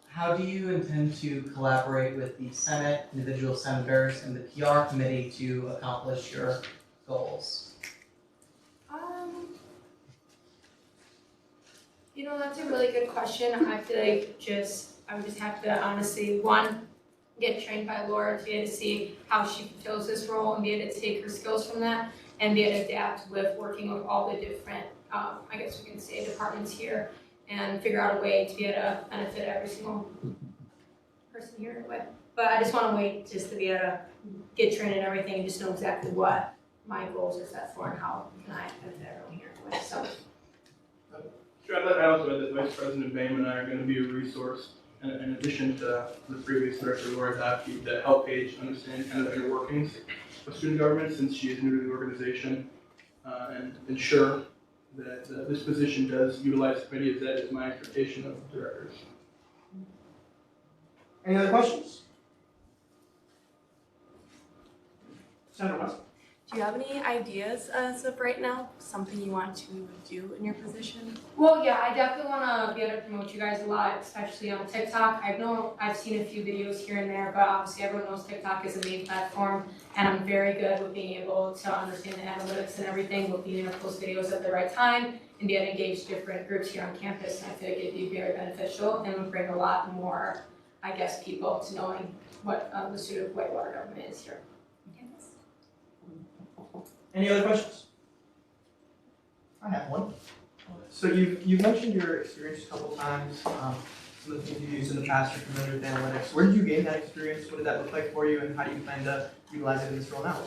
How do you intend to collaborate with the Senate, individual senators, and the PR committee to accomplish your goals? You know, that's a really good question. I feel like I would just have to honestly, one, get trained by Laura to be able to see how she fulfills this role and be able to take her skills from that and be able to adapt with working with all the different, I guess we can say, departments here and figure out a way to be able to benefit every single person here. But I just want to wait just to be able to get trained and everything and just know exactly what my goals are set for and how can I benefit everyone here. So. Sure, I also add that Vice President Boehm and I are going to be a resource in addition to the previous director, Laura Dopke, to help Paige understand kind of the inner workings of student government since she is new to the organization and ensure that this position does utilize the committee, as that is my expectation of the directors. Any other questions? Senator West. Do you have any ideas as of right now? Something you want to do in your position? Well, yeah, I definitely want to be able to promote you guys a lot, especially on TikTok. I've seen a few videos here and there, but obviously everyone knows TikTok is a main platform, and I'm very good with being able to understand the analytics and everything, with being able to post videos at the right time and be able to engage different groups here on campus. And I feel like it'd be very beneficial and would bring a lot more, I guess, people to knowing what the student of Whitewater government is here. Any other questions? I have one. So you've mentioned your experience a couple times, some of the things you've used in the past, you're familiar with analytics. Where did you gain that experience? What did that look like for you, and how do you plan to utilize it in this role now?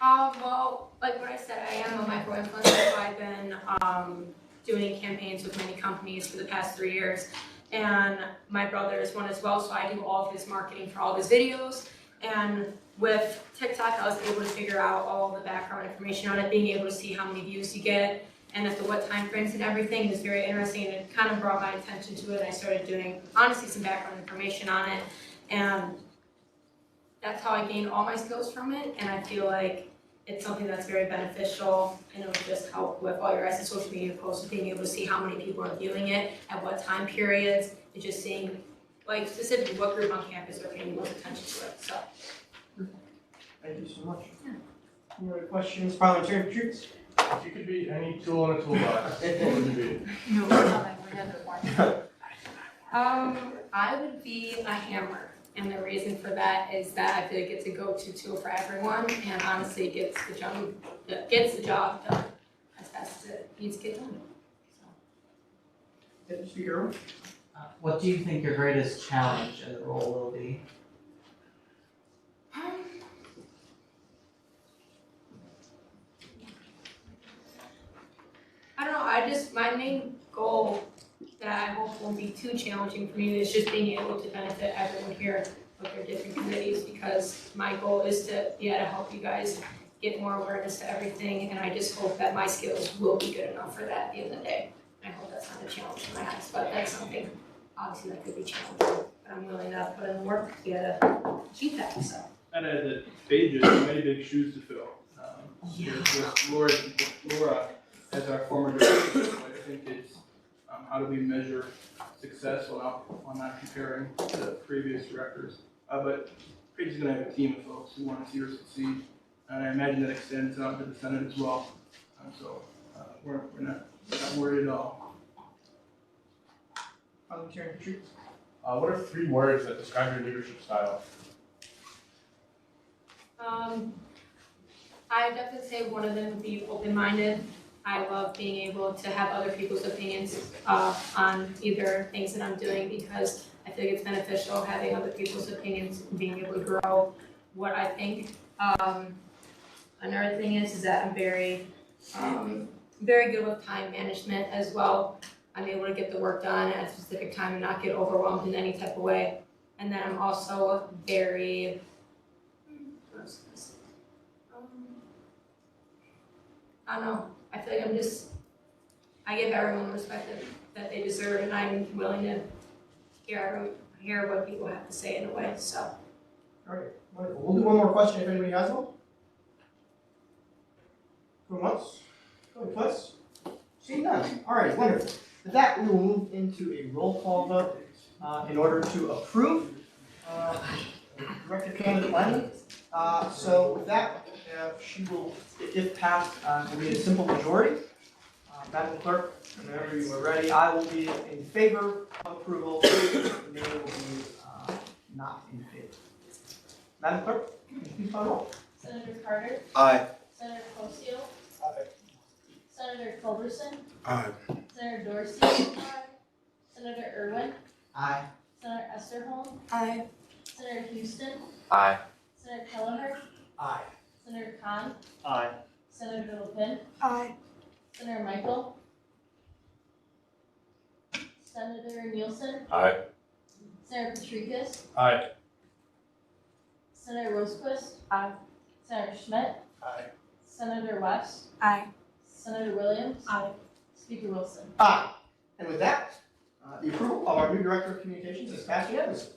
Well, like what I said, I am a micro-influencer, so I've been doing campaigns with many companies for the past 3 years, and my brother is one as well, so I do all of his marketing for all of his videos. And with TikTok, I was able to figure out all the background information on it, being able to see how many views you get, and at what time frames and everything. It was very interesting, and it kind of brought my attention to it, and I started doing, honestly, some background information on it, and that's how I gained all my skills from it, and I feel like it's something that's very beneficial, and it would just help with all your guys' social media posts, being able to see how many people are viewing it, at what time periods, and just seeing, like, specifically what group on campus are paying most attention to it, so. Thank you so much. Yeah. Any other questions? Parliamentarian retreats? If you could be any tool in a toolbox, what would you be? No, I would be a hammer, and the reason for that is that I feel like it's a go-to tool for everyone, and honestly, it gets the job done as fast as it needs to get done. Deputy Speaker. What do you think your greatest challenge in the role will be? my main goal that I hope won't be too challenging for me is just being able to benefit everyone here with their different committees, because my goal is to help you guys get more awareness to everything, and I just hope that my skills will be good enough for that at the end of the day. I hope that's not a challenge in my eyes, but that's something obviously that could be challenging, but I'm willing to put in the work to achieve that, so. And as a pages, many big shoes to fill. With Laura as our former director, I think it's how do we measure success while not comparing to previous directors. But Paige is going to have a team of folks who want to see her succeed, and I imagine that extends out to the Senate as well. So we're not worried at all. Parliamentarian retreat. What are 3 words that describe your leadership style? I would definitely say one of them would be open-minded. I love being able to have other people's opinions on either things that I'm doing, because I feel like it's beneficial having other people's opinions and being able to grow what I think. Another thing is that I'm very good with time management as well. I'm able to get the work done at a specific time and not get overwhelmed in any type of way. And then I'm also very, I don't know, I feel like I give everyone the respect that they deserve, and I'm willing to hear what people have to say in a way, so. All right, wonderful. We'll do one more question if anybody has one. Going once, going twice. Seeing none. All right, wonderful. With that, we will move into a roll call vote in order to approve Director candidate Lennon. So with that, she will, if passed, will be a simple majority. Madam Clerk, whenever you are ready, I will be in favor of approval. May will be not in favor. Madam Clerk, can you please call the roll? Senator Carter, Aye. Senator Cosio, Aye. Senator Culberson, Aye. Senator Dorsey, Senator Irwin, Aye. Senator Esterholm, Aye. Senator Houston, Aye. Senator Kelleher, Aye. Senator Khan, Aye. Senator Littleton, Aye. Senator Michael, Senator Nielsen, Aye. Senator Patricus, Aye. Senator Rosquist, Senator Schmidt, Aye. Senator West, Aye. Senator Williams, Speaker Wilson. Aye. And with that, the approval of our new Director of Communications is passed unanimously.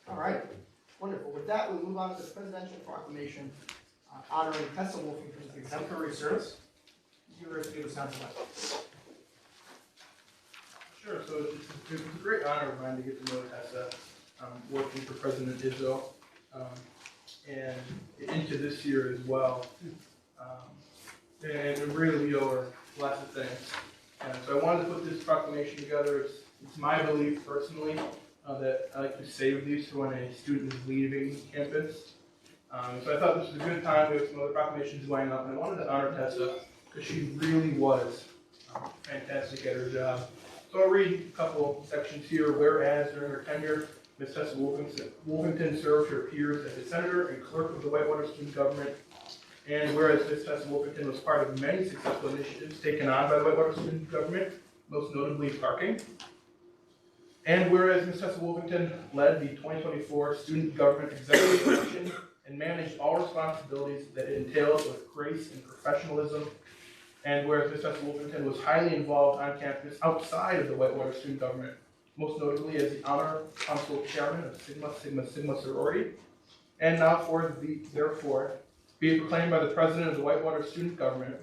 All right, wonderful. With that, we'll move on to the Presidential Proclamation honoring Tessa Wolfington's exemplary service. You were to give us sound like. Sure, so it's a great honor of mine to get to know Tessa, working for President Izzo, and into this year as well. And really we owe her lots of things. And so I wanted to put this proclamation together. It's my belief personally that I like to save these for when a student is leaving campus. So I thought this was a good time. We have some other proclamations going up, and I wanted to honor Tessa because she really was fantastic at her job. So I'll read a couple sections here. Whereas during her tenure, Ms. Tessa Wolfington served her peers as a senator and clerk of the Whitewater student government. And whereas Ms. Tessa Wolfington was part of many successful initiatives taken on by the Whitewater student government, most notably parking. And whereas Ms. Tessa Wolfington led the 2024 Student Government Executive Election and managed all responsibilities that it entailed with grace and professionalism. And whereas Ms. Tessa Wolfington was highly involved on campus outside of the Whitewater student government, most notably as the Honor Council Chairman of Sigma Sigma Sigma sorority. And now therefore, be it proclaimed by the President of the Whitewater student government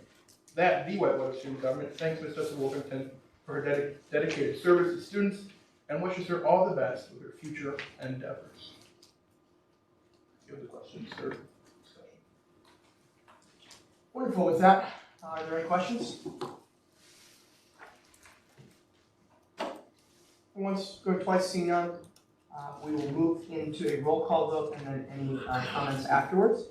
that the Whitewater student government thanks Ms. Tessa Wolfington for her dedicated service to students and wishes her all the best with her future endeavors. Give the questions or discussion. Wonderful. With that, are there any questions? Once, go twice, seeing none, we will move into a roll call vote and then any comments afterwards.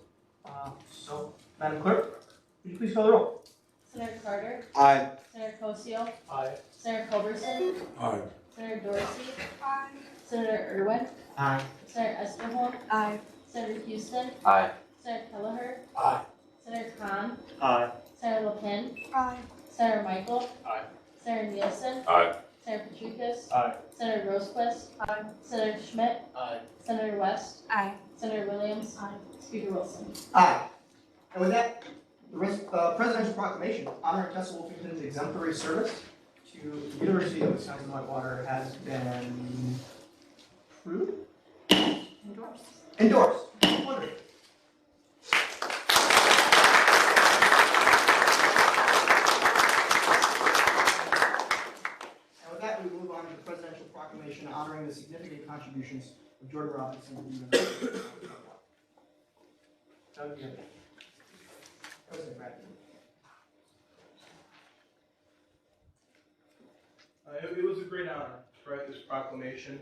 So, Madam Clerk, would you please call the roll? Senator Carter, Aye. Senator Cosio, Aye. Senator Culberson, Aye. Senator Dorsey, Senator Irwin, Aye. Senator Esterholm? Aye. Senator Houston? Aye. Senator Kelleher? Aye. Senator Khan? Aye. Senator LaPin? Aye. Senator Michael? Aye. Senator Nielsen? Aye. Senator Petracas? Aye. Senator Rosequist? Senator Schmidt? Aye. Senator West? Aye. Senator Williams? Speaker Wilson? Aye. And with that, the presidential proclamation honoring Tessa Wolfington's exemplary service to the University of Wisconsin-Whitewater has been approved? Endorsed. Endorsed. Wonderful. And with that, we move on to the presidential proclamation honoring the significant contributions of Jordan Robinson to the University of Wisconsin-Whitewater. Doug, you have it. President Bradley. It was a great honor to write this proclamation.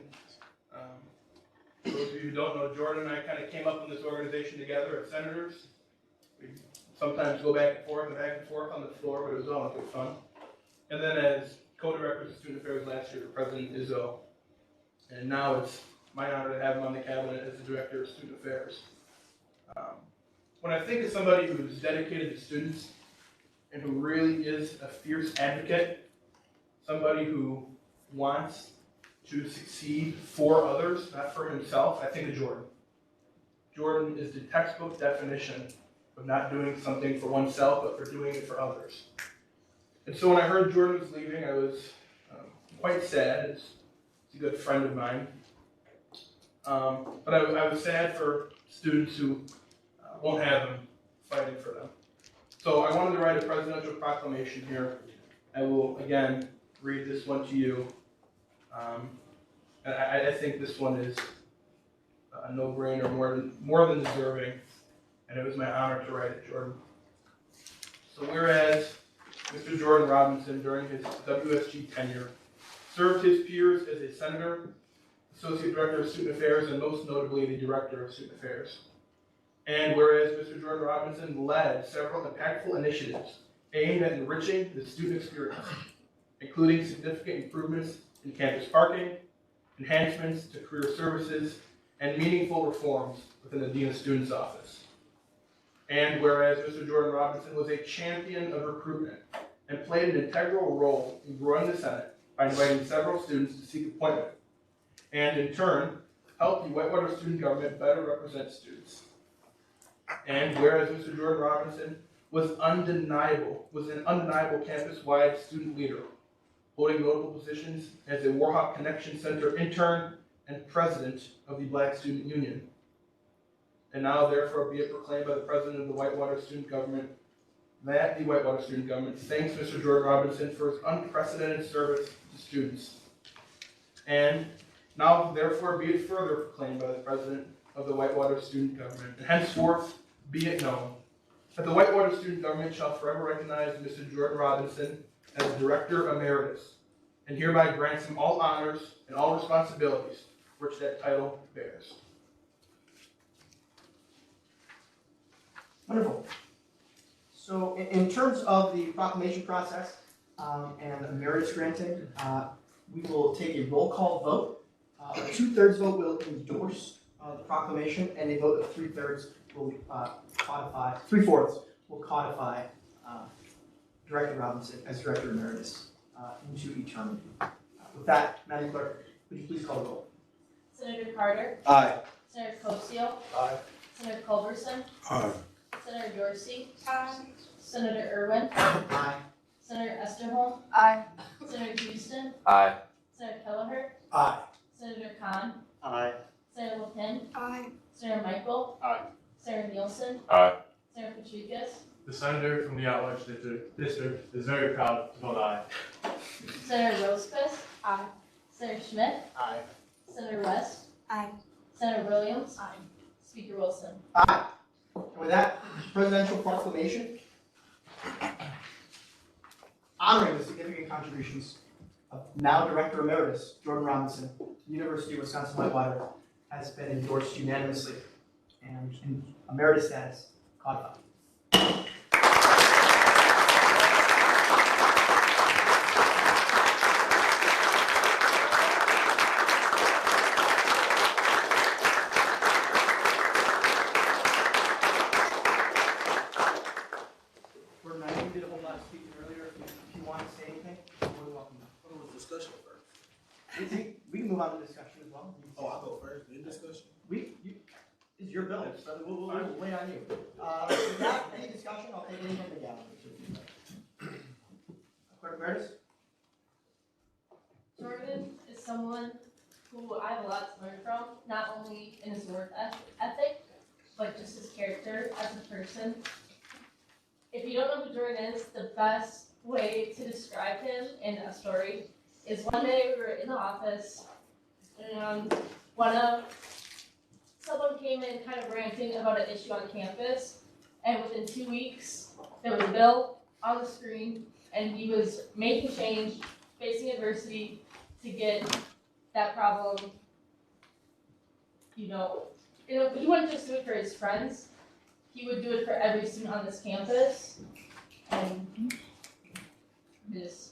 For those of you who don't know, Jordan and I kind of came up in this organization together as senators. We sometimes go back and forth on the floor, but it was all good fun. And then as co-directors of student affairs last year for President Izzo. And now it's my honor to have him on the cabinet as the director of student affairs. When I think of somebody who's dedicated to students and who really is a fierce advocate, somebody who wants to succeed for others, not for himself, I think of Jordan. Jordan is the textbook definition of not doing something for oneself, but for doing it for others. And so when I heard Jordan was leaving, I was quite sad. He's a good friend of mine. But I was sad for students who won't have him fighting for them. So I wanted to write a presidential proclamation here. I will, again, read this one to you. And I think this one is a no-brainer, more than deserving, and it was my honor to write it, Jordan. So whereas Mr. Jordan Robinson, during his WSG tenure, served his peers as a senator, associate director of student affairs, and most notably the director of student affairs. And whereas Mr. Jordan Robinson led several impactful initiatives aimed at enriching the student experience, including significant improvements in campus parking, enhancements to career services, and meaningful reforms within the Dean of Students office. And whereas Mr. Jordan Robinson was a champion of recruitment and played an integral role in growing the Senate by inviting several students to seek appointment, and in turn, helped the Whitewater student government better represent students. And whereas Mr. Jordan Robinson was an undeniable campus-wide student leader, holding notable positions as a Warhawk Connection Center intern and president of the Black Student Union. And now, therefore, be it proclaimed by the president of the Whitewater student government that the Whitewater student government thanks Mr. Jordan Robinson for his unprecedented service to students. And now, therefore, be it further proclaimed by the president of the Whitewater student government, and henceforth be it known that the Whitewater student government shall forever recognize Mr. Jordan Robinson as Director Emeritus, and hereby grants him all honors and all responsibilities which that title bears. Wonderful. So in terms of the proclamation process and emeritus granting, we will take a roll call vote. A 2/3 vote will endorse the proclamation, and a vote of 3/3 will codify, 3/4 will codify Director Robinson as Director Emeritus into eternity. With that, Madam Clerk, would you please call the roll? Senator Carter? Aye. Senator Cosio? Aye. Senator Culberson? Aye. Senator Dorsey? Aye. Senator Irwin? Aye. Senator Esterholm? Aye. Senator Houston? Aye. Senator Kelleher? Aye. Senator Khan? Aye. Senator LaPin? Aye. Senator Michael? Aye. Senator Nielsen? Aye. Senator Petracas? The senator from the at-large district is very proud to vote aye. Senator Rosequist? Aye. Senator Schmidt? Aye. Senator West? Aye. Senator Williams? Speaker Wilson? Aye. And with that, presidential proclamation honoring the significant contributions of now Director Emeritus Jordan Robinson, University of Wisconsin-Whitewater, has been endorsed unanimously and in emeritus status codified. is your bill, so we'll wait on you. With that, any discussion, I'll take any from the gallery. Clerk Meredith? Jordan is someone who I have a lot to learn from, not only in his work ethic, but just his character as a person. If you don't know who Jordan is, the best way to describe him in a story is one day we were in the office and someone came in kind of ranting about an issue on campus, and within 2 weeks, there was a bill on the screen, and he was making change, facing adversity to get that problem, he wouldn't just do it for his friends, he would do it for every student on this campus, and that's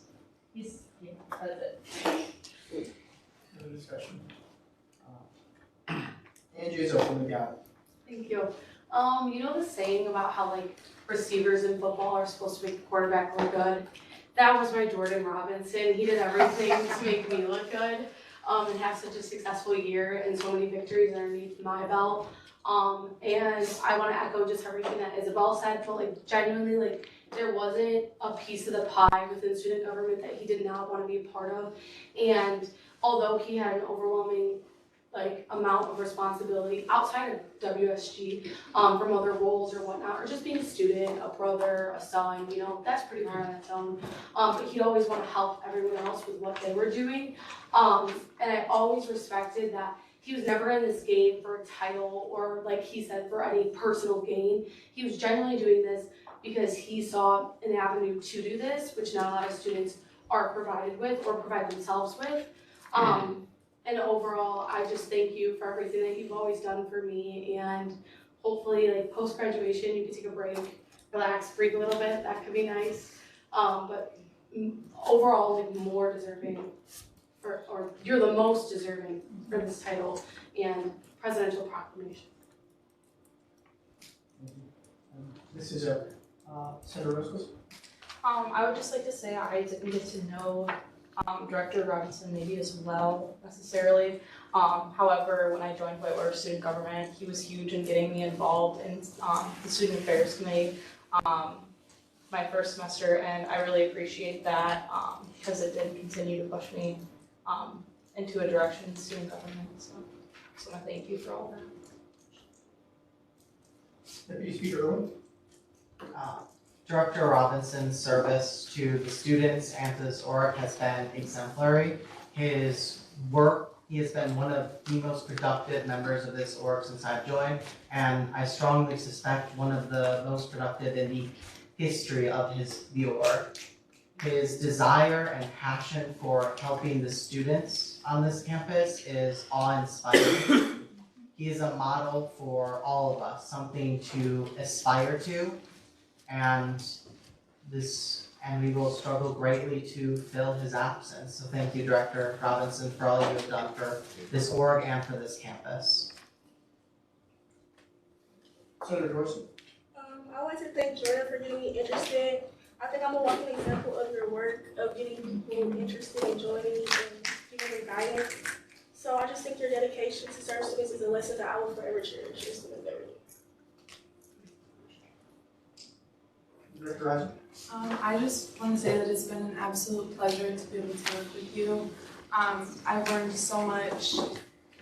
it. Any discussion? Angie's open the gallery. Thank you. You know the saying about how like receivers in football are supposed to make the quarterback look good? That was my Jordan Robinson. He did everything to make me look good, and have such a successful year and so many victories underneath my belt. And I want to echo just everything that Isabel said, but like genuinely, like there wasn't a piece of the pie within student government that he did not want to be a part of. And although he had an overwhelming amount of responsibility outside of WSG, from other roles or whatnot, or just being a student, a brother, a son, that's pretty hard on its own. But he'd always want to help everyone else with what they were doing. And I always respected that he was never in this game for a title or, like he said, for any personal gain. He was genuinely doing this because he saw an avenue to do this, which not a lot of students are provided with or provide themselves with. And overall, I just thank you for everything that you've always done for me, and hopefully, like, post-graduation, you can take a break, relax, breathe a little bit, that could be nice. But overall, like, more deserving, or you're the most deserving for this title and presidential proclamation. This is Senator Roscoe. I would just like to say I didn't get to know Director Robinson maybe as well necessarily. However, when I joined Whitewater Student Government, he was huge in getting me involved in the Student Affairs Committee my first semester, and I really appreciate that because it did continue to push me into a direction in student government. So I just want to thank you for all that. Deputy Speaker Irwin. Director Robinson's service to the students and to this org has been exemplary. His work, he has been one of the most productive members of this org since I've joined, and I strongly suspect one of the most productive in the history of the org. His desire and passion for helping the students on this campus is awe-inspiring. He is a model for all of us, something to aspire to. And we will struggle greatly to fill his absence. So thank you, Director Robinson, for all you have done for this org and for this campus. Senator Dorsey. I'd like to thank Jordan for getting me interested. I think I'm a walking example of your work of getting people interested in joining and giving them guidance. So I just think your dedication to serve students is a lesson that I will forever cherish as student government. Director Eisen. I just want to say that it's been an absolute pleasure to be able to work with you. I've learned so much,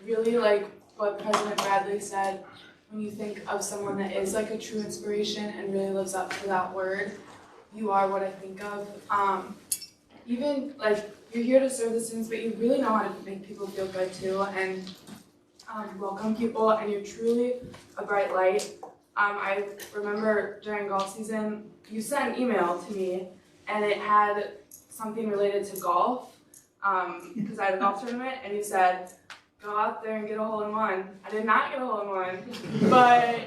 really like what President Bradley said, when you think of someone that is like a true inspiration and really lives up to that word, you are what I think of. Even like you're here to serve the students, but you really know how to make people feel good too and welcome people, and you're truly a bright light. I remember during golf season, you sent an email to me and it had something related to golf, because I had a golf tournament, and you said, go out there and get a hole-in-one. I did not get a hole-in-one, but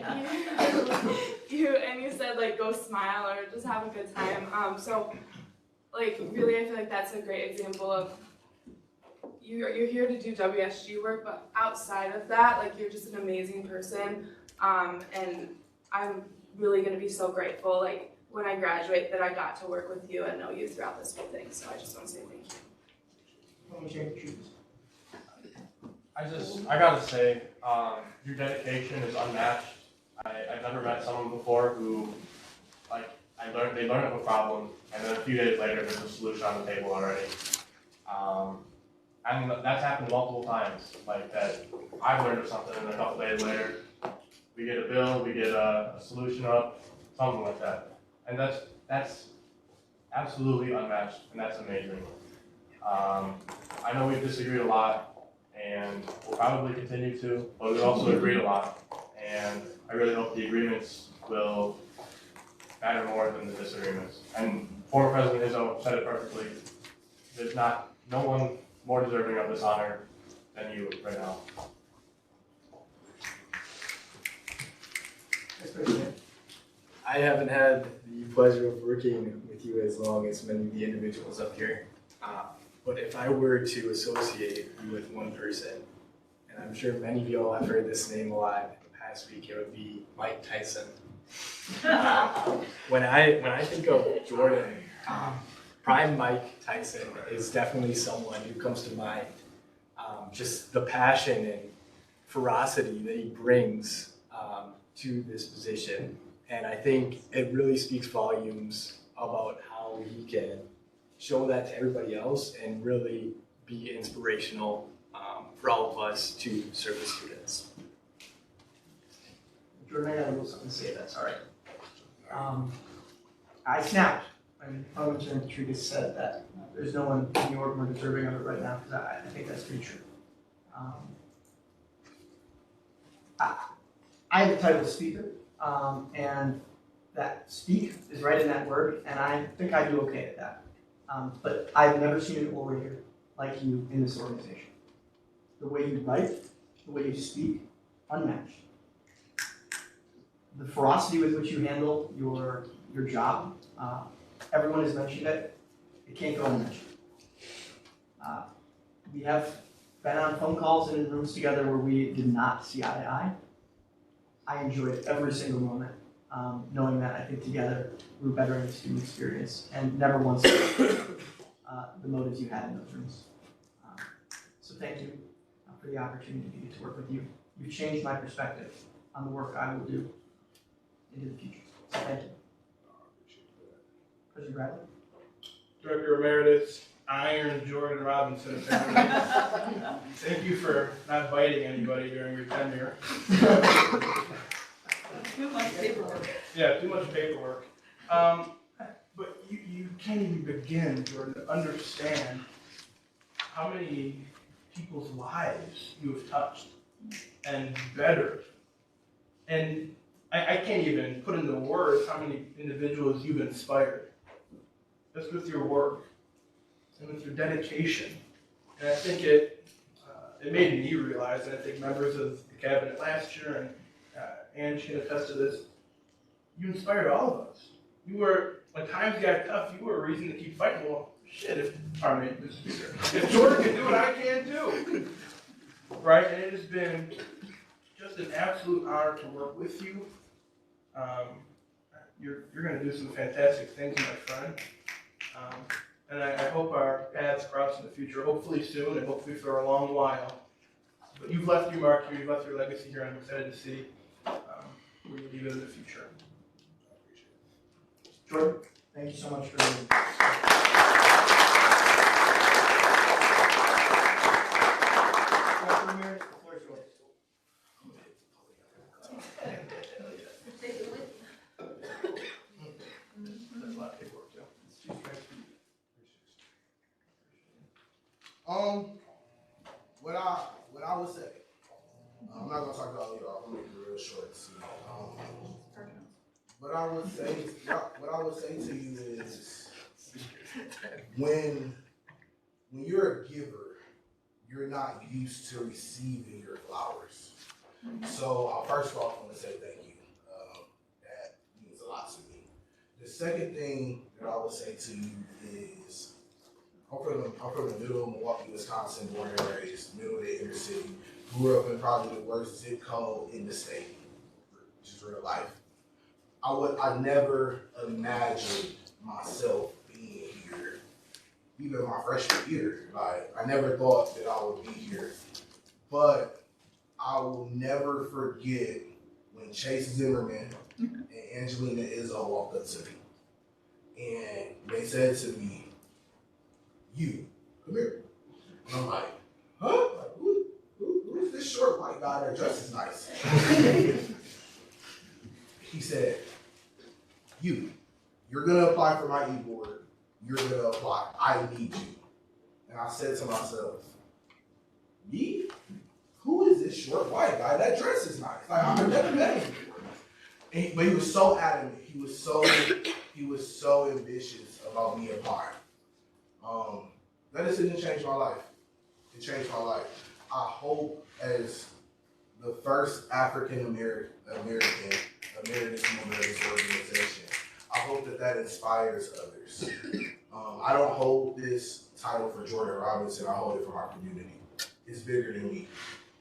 you said like go smile or just have a good time. So like really I feel like that's a great example of you're here to do WSG work, but outside of that, like you're just an amazing person. And I'm really gonna be so grateful like when I graduate that I got to work with you and know you throughout this whole thing. So I just want to say thank you. I gotta say, your dedication is unmatched. I've never met someone before who, like, they learn of a problem, and then a few days later, there's a solution on the table already. And that's happened multiple times, like that I've learned of something, and a couple days later, we get a bill, we get a solution up, something like that. And that's absolutely unmatched, and that's amazing. I know we've disagreed a lot, and we'll probably continue to, but we've also agreed a lot. And I really hope the agreements will matter more than the disagreements. And former President Izzo said it perfectly. There's no one more deserving of this honor than you right now. I haven't had the pleasure of working with you as long as many of the individuals up here. But if I were to associate you with one person, and I'm sure many of y'all have heard this name a lot in the past week, it would be Mike Tyson. When I think of Jordan, prime Mike Tyson is definitely someone who comes to mind. Just the passion and ferocity that he brings to this position. And I think it really speaks volumes about how he can show that to everybody else and really be inspirational for all of us to serve as students. Jordan, I got a little something to say that's all right. I snapped when Parliamentarian Rodriguez said that there's no one in the org more deserving of it right now, because I think that's pretty true. I have the title of speaker, and that speak is right in that word, and I think I do okay at that. But I've never seen an orator like you in this organization. The way you write, the way you speak, unmatched. The ferocity with which you handle your job, everyone has mentioned it. It can't go unmentioned. We have been on phone calls and in rooms together where we did not see eye to eye. I enjoyed every single moment, knowing that I think together we're bettering the student experience, and never once the motives you had in those rooms. So thank you for the opportunity to get to work with you. You've changed my perspective on the work I will do into the future. So thank you. President Bradley? Director Emeritus, Iron Jordan Robinson. Thank you for not biting anybody during your tenure. Too much paperwork. Yeah, too much paperwork. But you can't even begin, Jordan, to understand how many people's lives you have touched and bettered. And I can't even put into words how many individuals you've inspired. Just with your work and with your dedication. And I think it made me realize, and I think members of the cabinet last year, and she can attest to this, you inspired all of us. You were, when times got tough, you were a reason to keep fighting. Well, shit, if Jordan can do what I can do. Right? And it has been just an absolute honor to work with you. You're going to do some fantastic things, my friend. And I hope our paths cross in the future, hopefully soon, and hopefully for a long while. But you've left your mark here, you've left your legacy here, and I'm excited to see where you leave it in the future. Jordan, thank you so much for being Dr. Ramirez, the floor is yours. That's a lot of paperwork, too. What I would say, I'm not gonna talk to all of y'all. I'm gonna be real short. What I would say to you is, when you're a giver, you're not used to receiving your flowers. So I first of all want to say thank you. That means a lot to me. The second thing that I would say to you is, I'm from the middle of Milwaukee, Wisconsin, born and raised, middle of the inner city. Grew up in probably the worst zip code in the state, just real life. I never imagined myself being here, even my freshman year. Like, I never thought that I would be here but I will never forget when Chase Zimmerman and Angelina Izzo walked up to me. And they said to me, "You, come here." And I'm like, "Huh? Like, who is this short white guy that dresses nice?" He said, you're gonna apply for my e-board. You're gonna apply. I need you. And I said to myself, me? Who is this short white guy that dresses nice? Like, I've never met him before. But he was so adamant. He was so ambitious about me applying. That decision changed my life. It changed my life. I hope as the first African American emeritus member of this organization, I hope that inspires others. I don't hold this title for Jordan Robinson, I hold it for my community. It's bigger than me.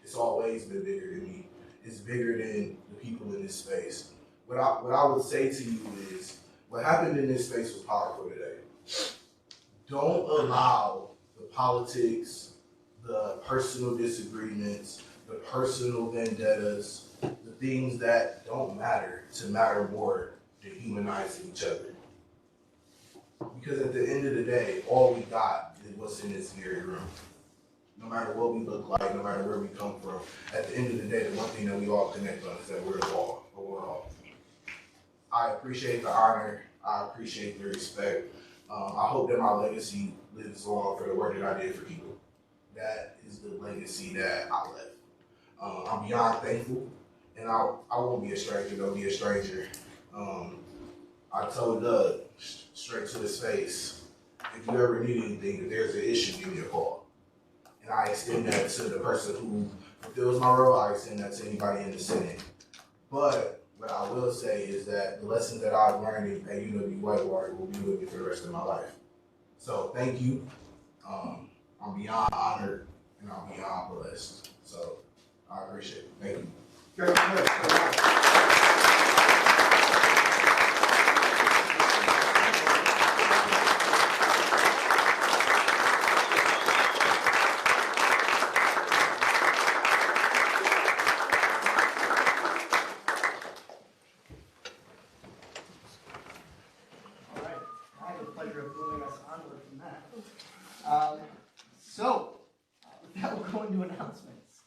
It's always been bigger than me. It's bigger than the people in this space. What I would say to you is, what happened in this space was powerful today. Don't allow the politics, the personal disagreements, the personal vendettas, the things that don't matter to matter more than humanizing each other. Because at the end of the day, all we got is what's in this very room. No matter what we look like, no matter where we come from, at the end of the day, the one thing that we all connect on is that we're all. I appreciate the honor. I appreciate the respect. I hope that my legacy lives on for the work that I did for people. That is the legacy that I left. I'm beyond thankful, and I won't be a stranger. Don't be a stranger. I told Doug straight to his face, if you ever need anything, if there's an issue, give me a call. And I extend that to the person who fulfills my role. I extend that to anybody in the Senate. But what I will say is that the lessons that I've learned at UW-Whitewater will be with me for the rest of my life. So thank you. I'm beyond honored and I'm beyond blessed. So I appreciate it. Thank you. Great. With that, we'll go into announcements.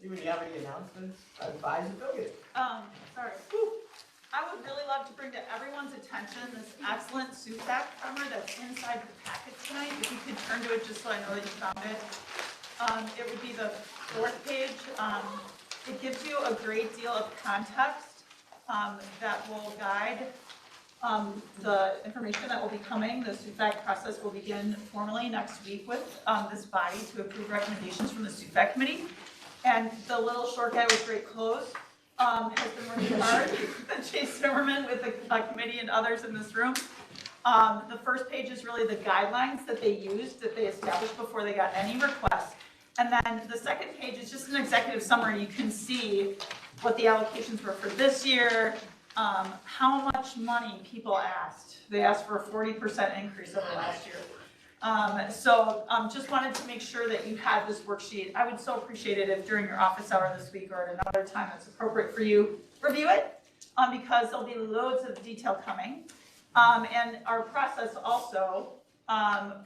Anybody have any announcements? Advisor, go get it. Sorry. Whew. I would really love to bring to everyone's attention this excellent SUFAC primer that's inside the packet tonight. If you could turn to it just so I know that you found it. It would be the 4th page. It gives you a great deal of context that will guide the information that will be coming. The SUFAC process will begin formally next week with this body to approve recommendations from the SUFAC committee. And the little short guy with great clothes has been working hard, Chase Zimmerman with the committee and others in this room. The first page is really the guidelines that they used, that they established before they got any requests. And then the second page is just an executive summary. You can see what the allocations were for this year, how much money people asked. They asked for a 40% increase over last year. Just wanted to make sure that you had this worksheet. I would so appreciate it if during your office hour this week or at another time that's appropriate for you, review it, because there'll be loads of detail coming. And our process also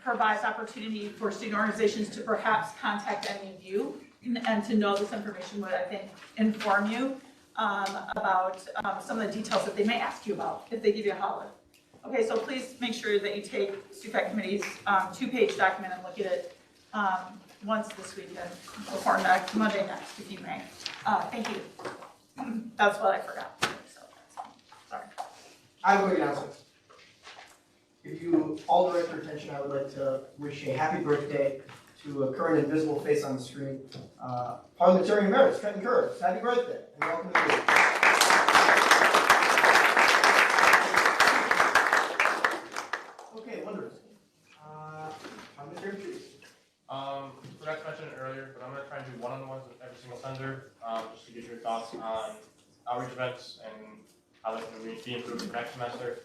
provides opportunity for student organizations to perhaps contact any of you and to know this information would, I think, inform you about some of the details that they may ask you about if they give you a holler. Okay, so please make sure that you take SUFAC Committee's 2-page document and look at it once this weekend, before Monday next, if you may. Thank you. That's what I forgot. So, sorry. I have a quick announcement. If you all direct your attention, I would like to wish a happy birthday to a current invisible face on the screen, Parliamentarian Emeritus Trenton Curves. Happy birthday, and welcome to the meeting. Okay, wonderful. Parliamentarian Trees. Forgot to mention it earlier, but I'm going to try and do one-on-ones with every single senator, just to get your thoughts on outreach events and how they can be improved next semester.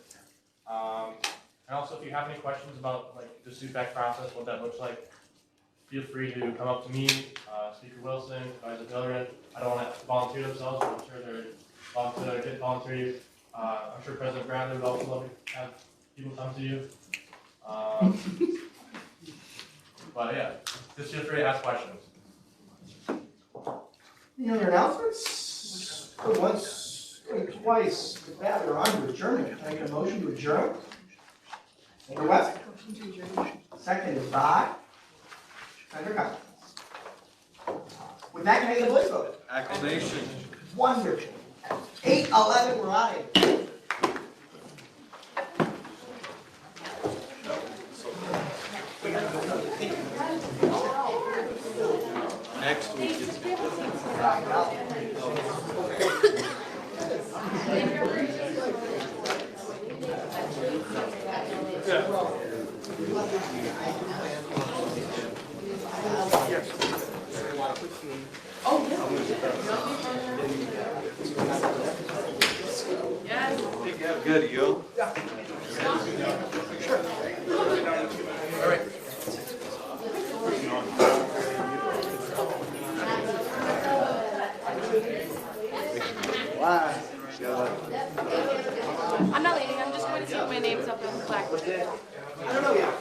And also, if you have any questions about like the SUFAC process, what that looks like, feel free to come up to me, Speaker Wilson, Advisor Bellerin. I don't want to volunteer themselves, but I'm sure they're volunteer, get volunteers. I'm sure President Bradley would also love to have people come to you. But yeah, just feel free to ask questions. Any other announcements? Going once, going twice. With that, we're on to adjournment. Can I get a motion to adjourn? Senator West? Second is by Senator Cummings. With that, can I get a voice vote? Acclamation. Wonderful. 8:11, we're on it. Next week is. Good, yo. Sure. All right. Wow. I'm not leaving, I'm just going to see if my name's up on the plaque. I don't know yet.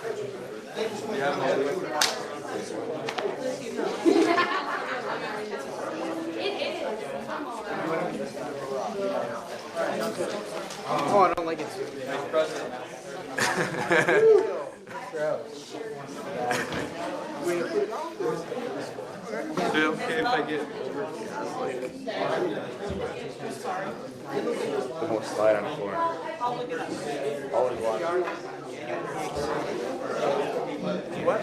Oh, I don't like it. Vice President. Is it okay if I get? I won't slide on the floor. Always watch. What?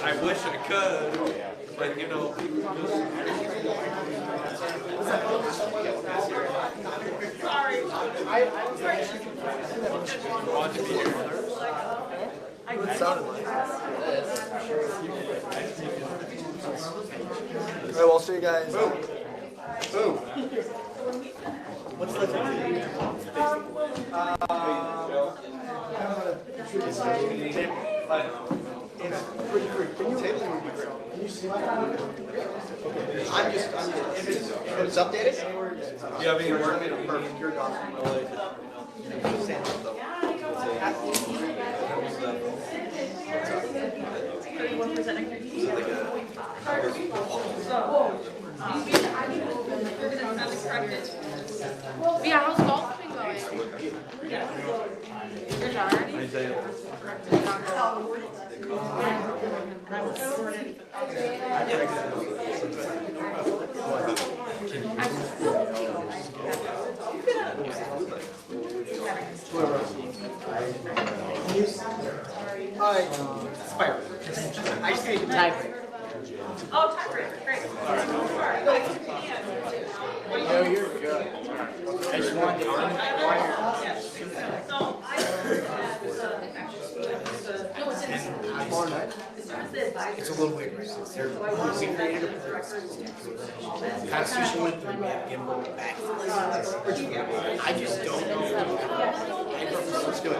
I wish I could, but you know, people Sorry. want to be here. It sounded like. Alright, well, I'll see you guys. Boom. Boom. What's the Can you see my if it's updated? Do you have any work? Perfect, you're gone. Yeah, how's golf been going? You're done already? Fire. I just need to tiebreaker. Oh, tiebreaker, great. No, you're good. I just wanted to It's a little weird, right? We created a Constitution went through, we have gimbal back. I just don't know. Let's do it.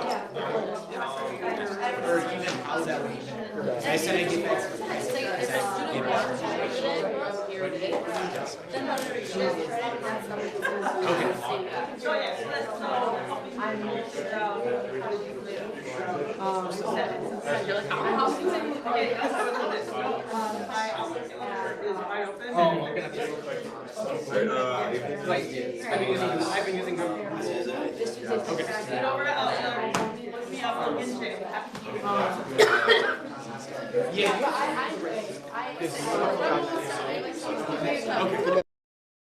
Or even how that would even. I said I get back. Oh, we're gonna have to. I've been using Google. Okay. Get over to Outlook, look me up on Intune. Yeah. Okay.